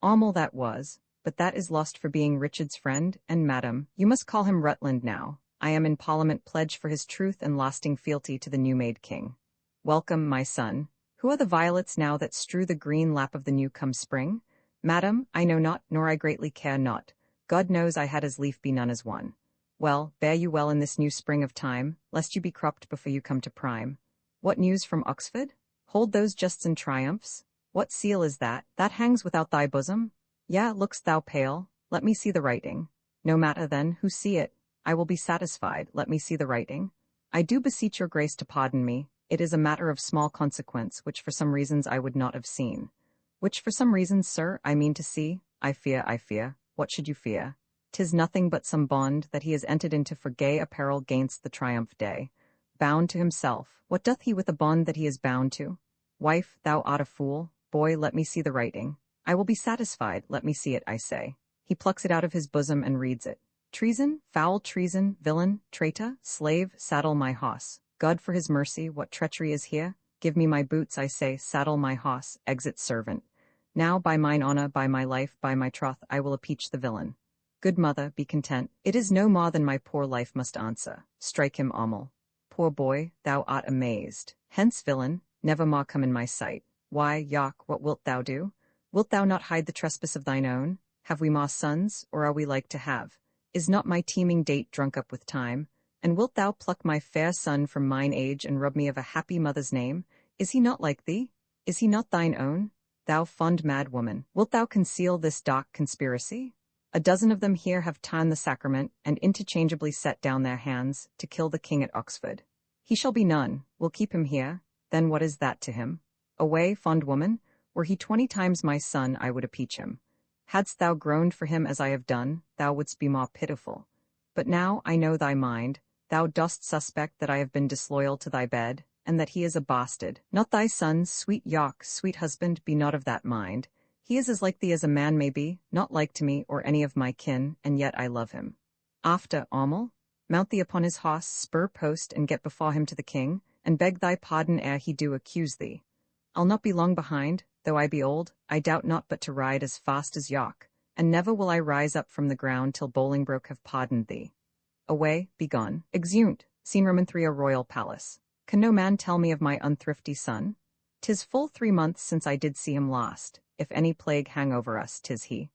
Almal that was, but that is lost for being Richard's friend, and madam, you must call him Rutland now. I am in Parliament pledged for his truth and lasting fealty to the new-made king. Welcome, my son. Who are the violets now that strew the green lap of the new-come spring? Madam, I know not, nor I greatly care not. God knows I had as lief be none as one. Well, bear you well in this new spring of time, lest you be cropped before you come to prime. What news from Oxford? Hold those justs and triumphs. What seal is that? That hangs without thy bosom? Yea, look'st thou pale? Let me see the writing. No matter then, who see it. I will be satisfied, let me see the writing. I do beseech your grace to pardon me, It is a matter of small consequence, which for some reasons I would not have seen. Which for some reasons, sir, I mean to see. I fear. What should you fear? 'Tis nothing but some bond that he has entered into for gay apparel gainst the triumph day. Bound to himself, what doth he with a bond that he is bound to? Wife, thou art a fool. Boy, let me see the writing. I will be satisfied, let me see it, I say. He plucks it out of his bosom and reads it. Treason, foul treason, villain, traitor, slave, saddle my hoss. God for his mercy, what treachery is here? Give me my boots, I say, saddle my hoss, exit servant. Now, by mine honor, by my life, by my troth, I will appeach the villain. Good mother, be content. It is no more than my poor life must answer. Strike him, Amal. Poor boy, thou art amazed. Hence, villain, never more come in my sight. Why, Yock, what wilt thou do? Wilt thou not hide the trespass of thine own? Have we more sons, or are we like to have? Is not my teeming date drunk up with time? And wilt thou pluck my fair son from mine age and rub me of a happy mother's name? Is he not like thee? Is he not thine own? Thou fond mad woman, wilt thou conceal this dark conspiracy? A dozen of them here have ta'en the sacrament, and interchangeably set down their hands, to kill the king at Oxford. He shall be none, we'll keep him here, then what is that to him? Away, fond woman, were he 20 times my son, I would appeach him. Hadst thou groaned for him as I have done, thou wouldst be more pitiful. But now I know thy mind, thou dost suspect that I have been disloyal to thy bed, and that he is a bastard. Not thy son, sweet Yock, sweet husband, be not of that mind. He is as like thee as a man may be, not like to me or any of my kin, and yet I love him. After, Amal, mount thee upon his horse, spur post, and get before him to the king, and beg thy pardon ere he do accuse thee. I'll not be long behind, though I be old, I doubt not but to ride as fast as Yock, and never will I rise up from the ground till Bolingbroke have pardoned thee. Away, be gone. Exeunt. Scene Roman 3, a royal palace. Can no man tell me of my unthrifty son? 'Tis full 3 months since I did see him last. If any plague hang over us, 'tis he.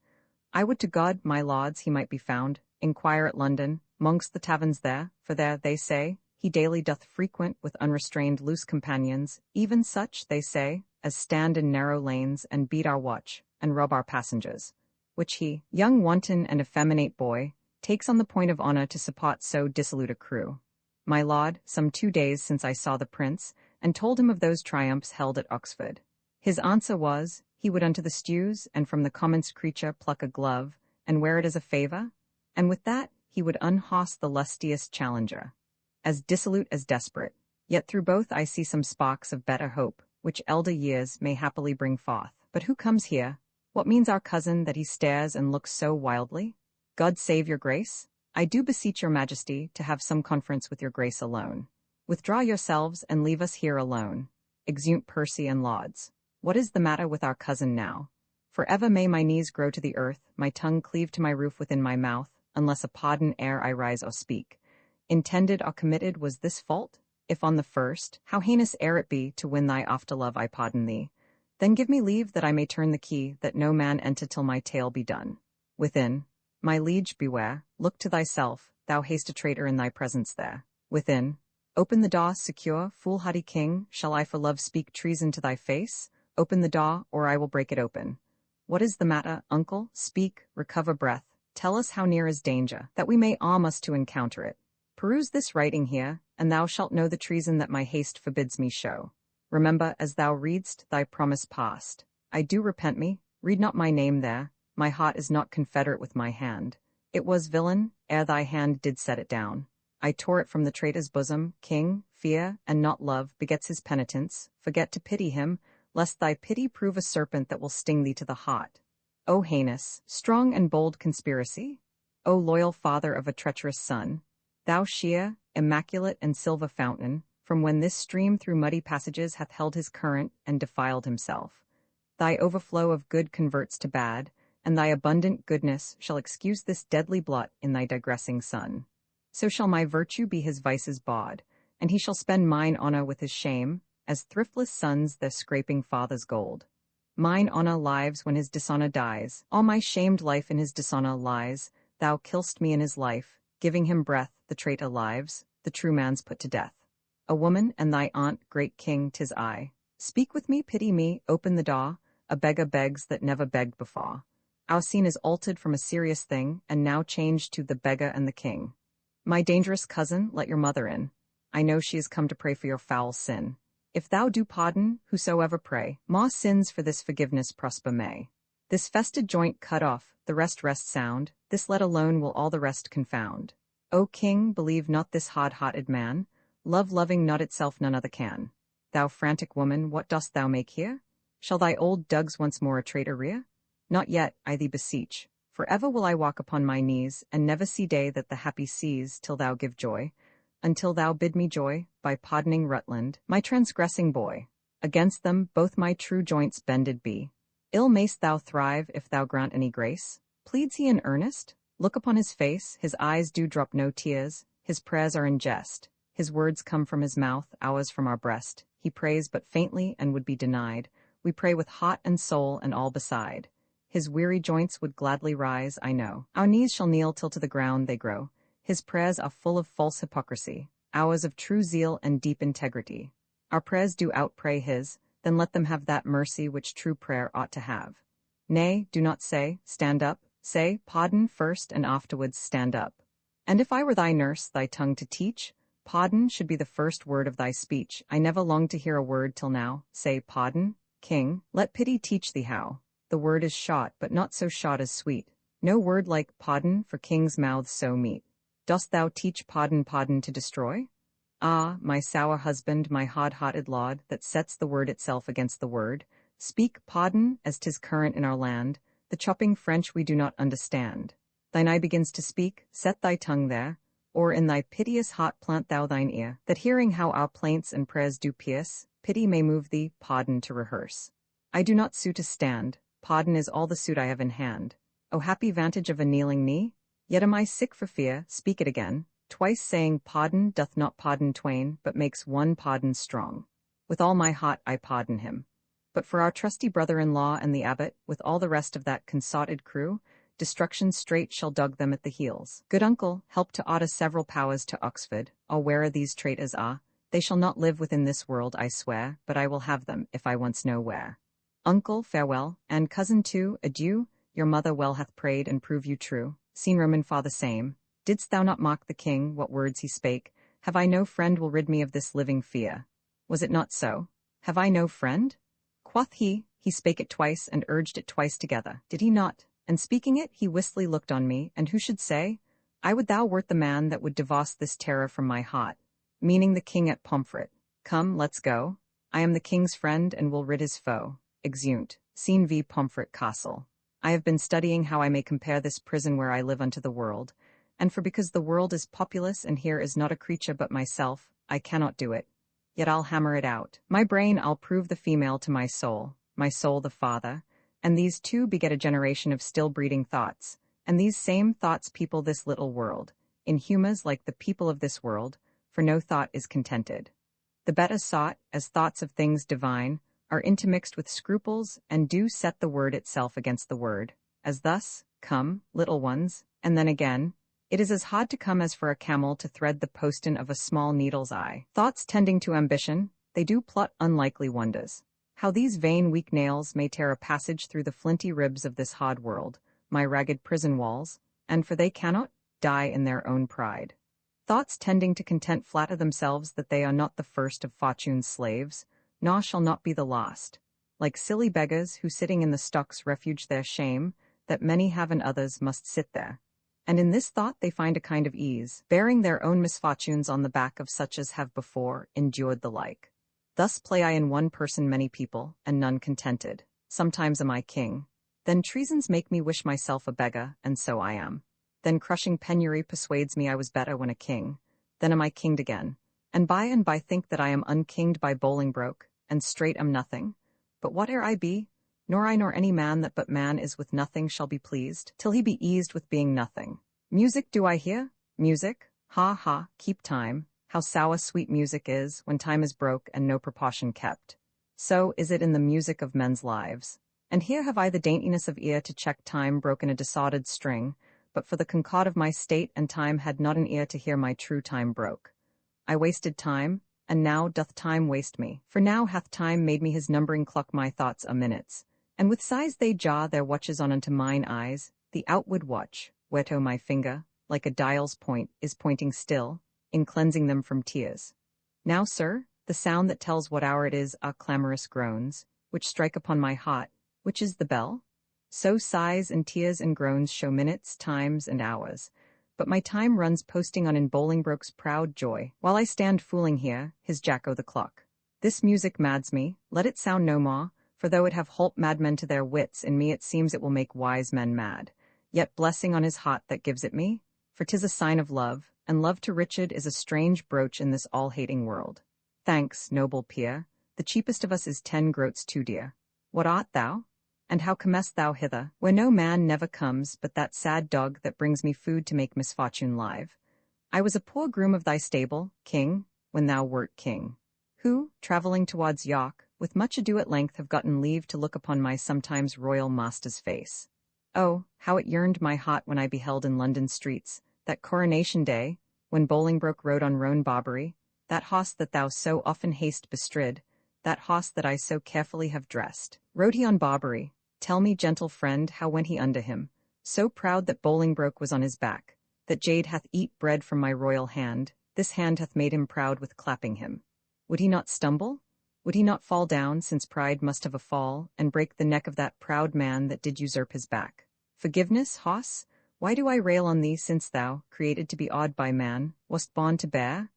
I would to God, my lords, he might be found. Inquire at London, mongst the taverns there, for there, they say, he daily doth frequent with unrestrained loose companions, even such, they say, as stand in narrow lanes and beat our watch, and rob our passengers, which he, young wanton and effeminate boy, takes on the point of honor to support so dissolute a crew. My lord, some 2 days since I saw the prince, and told him of those triumphs held at Oxford. His answer was, he would unto the stews, and from the commonest creature pluck a glove, and wear it as a favour, and with that he would unhoss the lustiest challenger. As dissolute as desperate, yet through both I see some sparks of better hope, which elder years may happily bring forth. But who comes here? What means our cousin that he stares and looks so wildly? God save your grace. I do beseech your majesty to have some conference with your grace alone. Withdraw yourselves and leave us here alone. Exeunt Percy and lauds. What is the matter with our cousin now? For ever may my knees grow to the earth, my tongue cleave to my roof within my mouth, unless a pardon ere I rise or speak. Intended or committed was this fault? If on the first, how heinous ere it be, to win thy after-love I pardon thee. Then give me leave that I may turn the key, that no man enter till my tale be done. Within, my liege, beware, look to thyself, thou haste a traitor in thy presence there. Within, open the door, secure, foolhardy king, shall I for love speak treason to thy face? Open the door, or I will break it open. What is the matter, uncle? Speak, recover breath, tell us how near is danger, that we may arm us to encounter it. Peruse this writing here, and thou shalt know the treason that my haste forbids me show. Remember, as thou readst, thy promise past. I do repent me, read not my name there, my heart is not confederate with my hand. It was, villain, ere thy hand did set it down. I tore it from the traitor's bosom, king, fear, and not love, begets his penitence, forget to pity him, lest thy pity prove a serpent that will sting thee to the heart. O heinous, strong and bold conspiracy! O loyal father of a treacherous son! Thou sheer, immaculate and silver fountain, from when this stream through muddy passages hath held his current and defiled himself. Thy overflow of good converts to bad, and thy abundant goodness shall excuse this deadly blot in thy digressing son. So shall my virtue be his vice's bawd, and he shall spend mine honor with his shame, as thriftless sons their scraping father's gold. Mine honor lives when his dishonor dies, all my shamed life in his dishonor lies. Thou kill'st me in his life, giving him breath, the traitor lives, the true man's put to death. A woman and thy aunt, great king, 'tis I. Speak with me, pity me, open the door, a beggar begs that never begged before. Our scene is altered from a serious thing, and now changed to the beggar and the king. My dangerous cousin, let your mother in. I know she is come to pray for your foul sin. If thou do pardon, whosoever pray, ma sins for this forgiveness prosper may. This fested joint cut off, the rest sound, this let alone will all the rest confound. O king, believe not this hard-hearted man, love loving not itself none other can. Thou frantic woman, what dost thou make here? Shall thy old dugs once more a traitor rear? Not yet, I thee beseech, for ever will I walk upon my knees, and never see day that the happy sees, till thou give joy, until thou bid me joy, by pardoning Rutland, my transgressing boy. Against them both my true joints bended be. Ill mayst thou thrive if thou grant any grace. Pleads he in earnest? Look upon his face, his eyes do drop no tears, his prayers are in jest, his words come from his mouth, ours from our breast. He prays but faintly and would be denied. We pray with heart and soul and all beside. His weary joints would gladly rise, I know. Our knees shall kneel till to the ground they grow. His prayers are full of false hypocrisy, ours of true zeal and deep integrity. Our prayers do outpray his, then let them have that mercy which true prayer ought to have. Nay, do not say, stand up, say, pardon first and afterwards stand up. And if I were thy nurse, thy tongue to teach, pardon should be the first word of thy speech. I never longed to hear a word till now. Say, pardon, king, let pity teach thee how. The word is shot, but not so shot as sweet. No word like pardon for kings' mouths so meet. Dost thou teach pardon to destroy? Ah, my sour husband, my hard-hearted lord, that sets the word itself against the word, speak pardon as 'tis current in our land, the chopping French we do not understand. Thine eye begins to speak, set thy tongue there, or in thy piteous heart plant thou thine ear, that hearing how our plaints and prayers do pierce, pity may move thee, pardon to rehearse. I do not sue to stand, pardon is all the suit I have in hand. O happy vantage of a kneeling knee! Yet am I sick for fear, speak it again, twice saying pardon doth not pardon twain, but makes one pardon strong. With all my heart I pardon him. But for our trusty brother-in-law and the abbot, with all the rest of that consorted crew, destruction straight shall dog them at the heels. Good uncle, help to order several powers to Oxford, all where these traitors are. They shall not live within this world, I swear, but I will have them, if I once know where. Uncle, farewell, and cousin too, adieu, your mother well hath prayed and prove you true. Seen Roman for the same. Didst thou not mock the king, what words he spake? Have I no friend will rid me of this living fear? Was it not so? Have I no friend? Quoth he spake it twice and urged it twice together. Did he not? And speaking it, he wistly looked on me, and who should say, I would thou wert the man that would divorce this terror from my heart, meaning the king at Pomfret. Come, let's go. I am the king's friend and will rid his foe. Exeunt. Scene v. Pomfret Castle. I have been studying how I may compare this prison where I live unto the world, and for because the world is populous and here is not a creature but myself, I cannot do it. Yet I'll hammer it out. My brain I'll prove the female to my soul the father, and these two beget a generation of still-breeding thoughts, and these same thoughts people this little world, in humours like the people of this world, for no thought is contented. The better sought, as thoughts of things divine, are intermixed with scruples, and do set the word itself against the word, as thus, come, little ones, and then again, it is as hard to come as for a camel to thread the poston of a small needle's eye. Thoughts tending to ambition, they do plot unlikely wonders. How these vain weak nails may tear a passage through the flinty ribs of this hard world, my ragged prison walls, and for they cannot die in their own pride. Thoughts tending to content flatter themselves that they are not the first of fortune's slaves, nor shall not be the last, like silly beggars who sitting in the stocks refuge their shame, that many have and others must sit there. And in this thought they find a kind of ease, bearing their own misfortunes on the back of such as have before endured the like. Thus play I in one person many people, and none contented. Sometimes am I king. Then treasons make me wish myself a beggar, and so I am. Then crushing penury persuades me I was better when a king. Then am I kinged again, and by think that I am unkinged by Bolingbroke, and straight am nothing. But whate'er I be, nor I nor any man that but man is with nothing shall be pleased, till he be eased with being nothing. Music do I hear? Music? Ha ha, keep time. How sour sweet music is, when time is broke and no proportion kept. So is it in the music of men's lives. And here have I the daintiness of ear to check time broke in a disordered string, but for the concord of my state and time had not an ear to hear my true time broke. I wasted time, and now doth time waste me, for now hath time made me his numbering clock my thoughts a minutes, and with sighs they jaw their watches on unto mine eyes, the outward watch, whereto my finger, like a dial's point, is pointing still, in cleansing them from tears. Now, sir, the sound that tells what hour it is are clamorous groans, which strike upon my heart, which is the bell? So sighs and tears and groans show minutes, times, and hours. But my time runs posting on in Bolingbroke's proud joy, while I stand fooling here, his Jacko the clock. This music mads me, let it sound no more, for though it have holp madmen to their wits, in me it seems it will make wise men mad. Yet blessing on his heart that gives it me, for 'tis a sign of love, and love to Richard is a strange brooch in this all-hating world. Thanks, noble peer, the cheapest of us is 10 groats too dear. What art thou? And how comest thou hither, where no man never comes but that sad dog that brings me food to make misfortune live? I was a poor groom of thy stable, king, when thou wert king, who, travelling towards York, with much ado at length have gotten leave to look upon my sometimes royal master's face. Oh, how it yearned my heart when I beheld in London streets, that coronation day, when Bolingbroke rode on roan Barbary, that hoss that thou so often hast bestrid, that hoss that I so carefully have dressed. Rode he on Barbary? Tell me, gentle friend, how went he under him? So proud that Bolingbroke was on his back, that jade hath eat bread from my royal hand, this hand hath made him proud with clapping him. Would he not stumble? Would he not fall down, since pride must have a fall, and break the neck of that proud man that did usurp his back? Forgiveness, hoss? Why do I rail on thee, since thou, created to be awed by man, wast born to bear?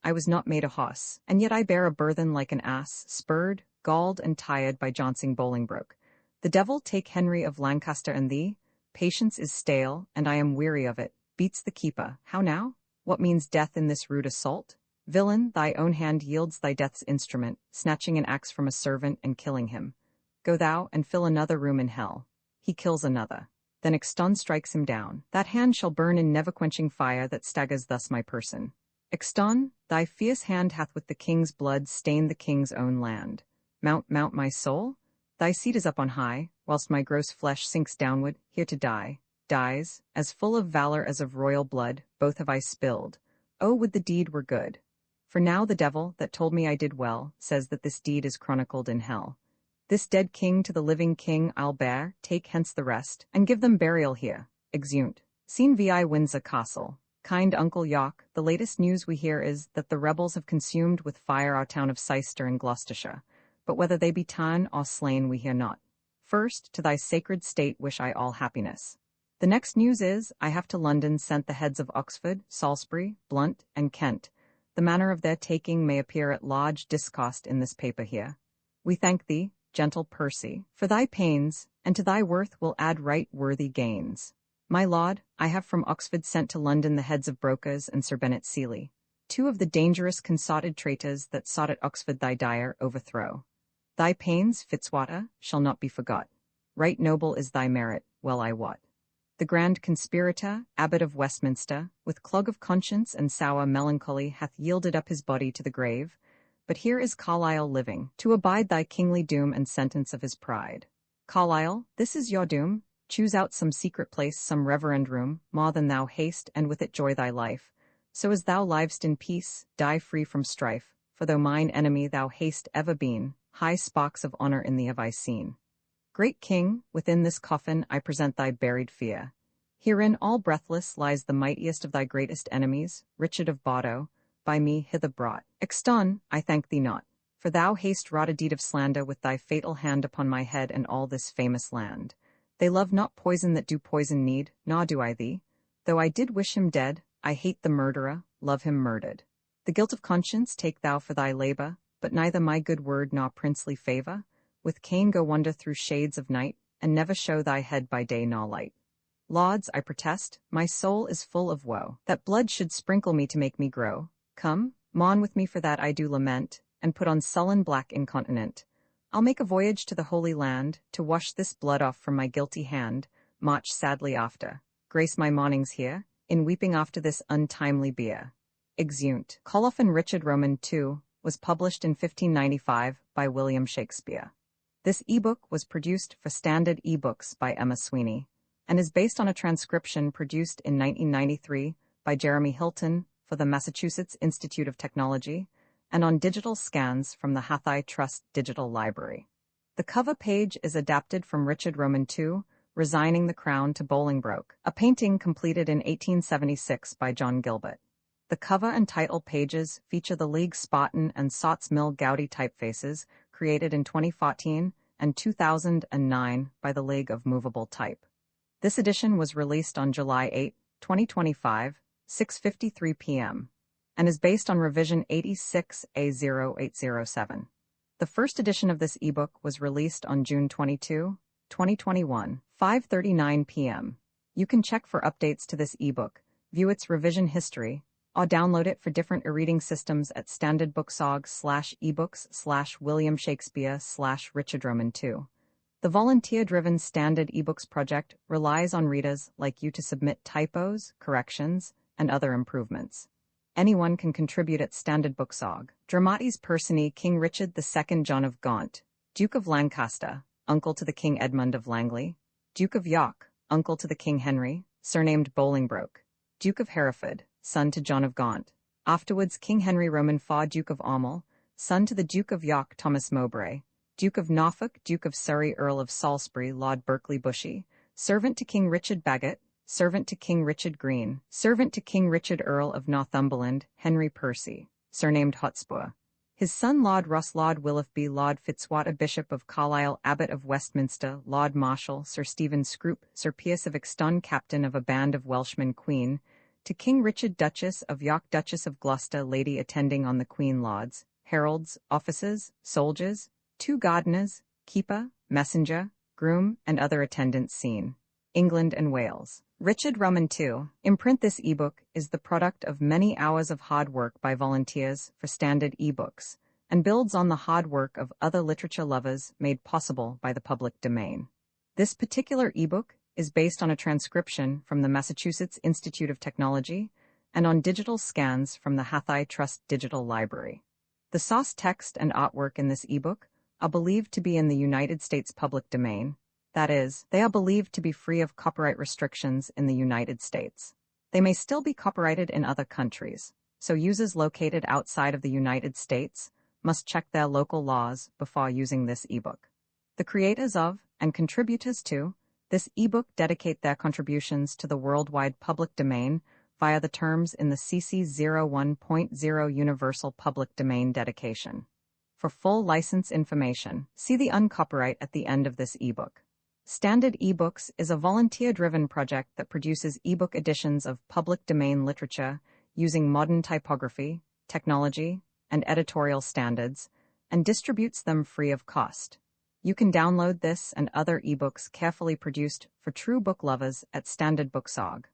I was not made a hoss, and yet I bear a burthen like an ass, spurred, galled, and tired by jouncing Bolingbroke. The devil take Henry of Lancaster and thee. Patience is stale, and I am weary of it. Beats the keeper. How now? What means death in this rude assault? Villain, thy own hand yields thy death's instrument, snatching an axe from a servant and killing him. Go thou and fill another room in hell. He kills another. Then Exton strikes him down. That hand shall burn in never-quenching fire that staggers thus my person. Exton, thy fierce hand hath with the king's blood stained the king's own land. Mount, mount, my soul! Thy seat is up on high, whilst my gross flesh sinks downward, here to die. Dies, as full of valor as of royal blood, both have I spilled. Oh, would the deed were good! For now the devil, that told me I did well, says that this deed is chronicled in hell. This dead king to the living king I'll bear, take hence the rest, and give them burial here. Exeunt. Scene vi Windsor Castle. Kind Uncle York, the latest news we hear is that the rebels have consumed with fire our town of Cester in Gloucestershire, but whether they be ta'en or slain we hear not. First, to thy sacred state wish I all happiness. The next news is, I have to London sent the heads of Oxford, Salisbury, Blunt, and Kent. The manner of their taking may appear at large discost in this paper here. We thank thee, gentle Percy, for thy pains, and to thy worth will add right worthy gains. My lord, I have from Oxford sent to London the heads of Brocas and Sir Bennet Seeley, 2 of the dangerous consotted traitors that sought at Oxford thy dire overthrow. Thy pains, Fitzwater, shall not be forgot. Right noble is thy merit, well I wot. The grand conspirator, Abbot of Westminster, with clog of conscience and sour melancholy hath yielded up his body to the grave, but here is Carlisle living, to abide thy kingly doom and sentence of his pride. Carlisle, this is your doom. Choose out some secret place, some reverend room, more than thou haste, and with it joy thy life. So as thou livest in peace, die free from strife, for though mine enemy thou hast ever been, high sparks of honor in thee have I seen. Great king, within this coffin I present thy buried fear. Herein all breathless lies the mightiest of thy greatest enemies, Richard of Bordeaux, by me hither brought. Exton, I thank thee not, for thou hast wrought a deed of slander with thy fatal hand upon my head and all this famous land. They love not poison that do poison need, nor do I thee. Though I did wish him dead, I hate the murderer, love him murdered. The guilt of conscience take thou for thy labor, but neither my good word nor princely favor. With Cain go wander through shades of night, and never show thy head by day nor light. Lords, I protest, my soul is full of woe, that blood should sprinkle me to make me grow. Come, mourn with me for that I do lament, and put on sullen black incontinent. I'll make a voyage to the Holy Land, to wash this blood off from my guilty hand, march sadly after. Grace my mornings here, in weeping after this untimely bier. Exeunt. Colophon Richard Roman II was published in 1595 by William Shakespeare. This ebook was produced for Standard eBooks by Emma Sweeney, and is based on a transcription produced in 1993 by Jeremy Hilton for the Massachusetts Institute of Technology, and on digital scans from the Hathai Trust Digital Library. The cover page is adapted from Richard Roman II, Resigning the Crown to Bolingbroke, a painting completed in 1876 by John Gilbert. The cover and title pages feature the League Spartan and Sots Mill Gaudy typefaces created in 2014 and 2009 by the League of Movable Type. This edition was released on July 8, 2025, 6:53 p.m., and is based on revision 86A0807. The first edition of this ebook was released on June 22, 2021, 5:39 p.m. You can check for updates to this ebook, view its revision history, or download it for different e-reading systems at standardbooksog/ebooks/William Shakespeare/Richard Roman II. The volunteer-driven Standard eBooks project relies on readers like you to submit typos, corrections, and other improvements. Anyone can contribute at Standard Booksog. Dramatis Personae King Richard II John of Gaunt, Duke of Lancaster, uncle to the King Edmund of Langley, Duke of York, uncle to the King Henry, surnamed Bolingbroke, Duke of Hereford, son to John of Gaunt, afterwards King Henry Roman IV Duke of Aumale, son to the Duke of York Thomas Mowbray, Duke of Norfolk, Duke of Surrey, Earl of Salisbury, Lord Berkeley Bushy, servant to King Richard Bagot, servant to King Richard Green, servant to King Richard Earl of Northumberland, Henry Percy, surnamed Hotspur, his son Lord Ross, Lord Willoughby, Lord Fitzwater, Bishop of Carlisle, Abbot of Westminster, Lord Marshal, Sir Stephen Scrope, Sir Piers of Exton, Captain of a band of Welshmen, Queen, to King Richard, Duchess of York, Duchess of Gloucester, Lady attending on the Queen, Lords, heralds, officers, soldiers, 2 gardeners, keeper, messenger, groom, and other attendants seen. England and Wales. Richard Roman II. Imprint. This ebook is the product of many hours of hard work by volunteers for Standard ebooks and builds on the hard work of other literature lovers made possible by the public domain. This particular ebook is based on a transcription from the Massachusetts Institute of Technology and on digital scans from the Hathaway Trust Digital Library. The source text and artwork in this ebook are believed to be in the United States public domain. That is, they are believed to be free of copyright restrictions in the United States. They may still be copyrighted in other countries, so users located outside of the United States must check their local laws before using this ebook. The creators of, and contributors to, this ebook dedicate their contributions to the worldwide public domain via the terms in the CC 01.0 Universal Public Domain Dedication. For full license information, see the uncopyright at the end of this ebook. Standard eBooks is a volunteer-driven project that produces ebook editions of public domain literature using modern typography, technology, and editorial standards, and distributes them free of cost. You can download this and other ebooks carefully produced for true book lovers at Standard Booksog.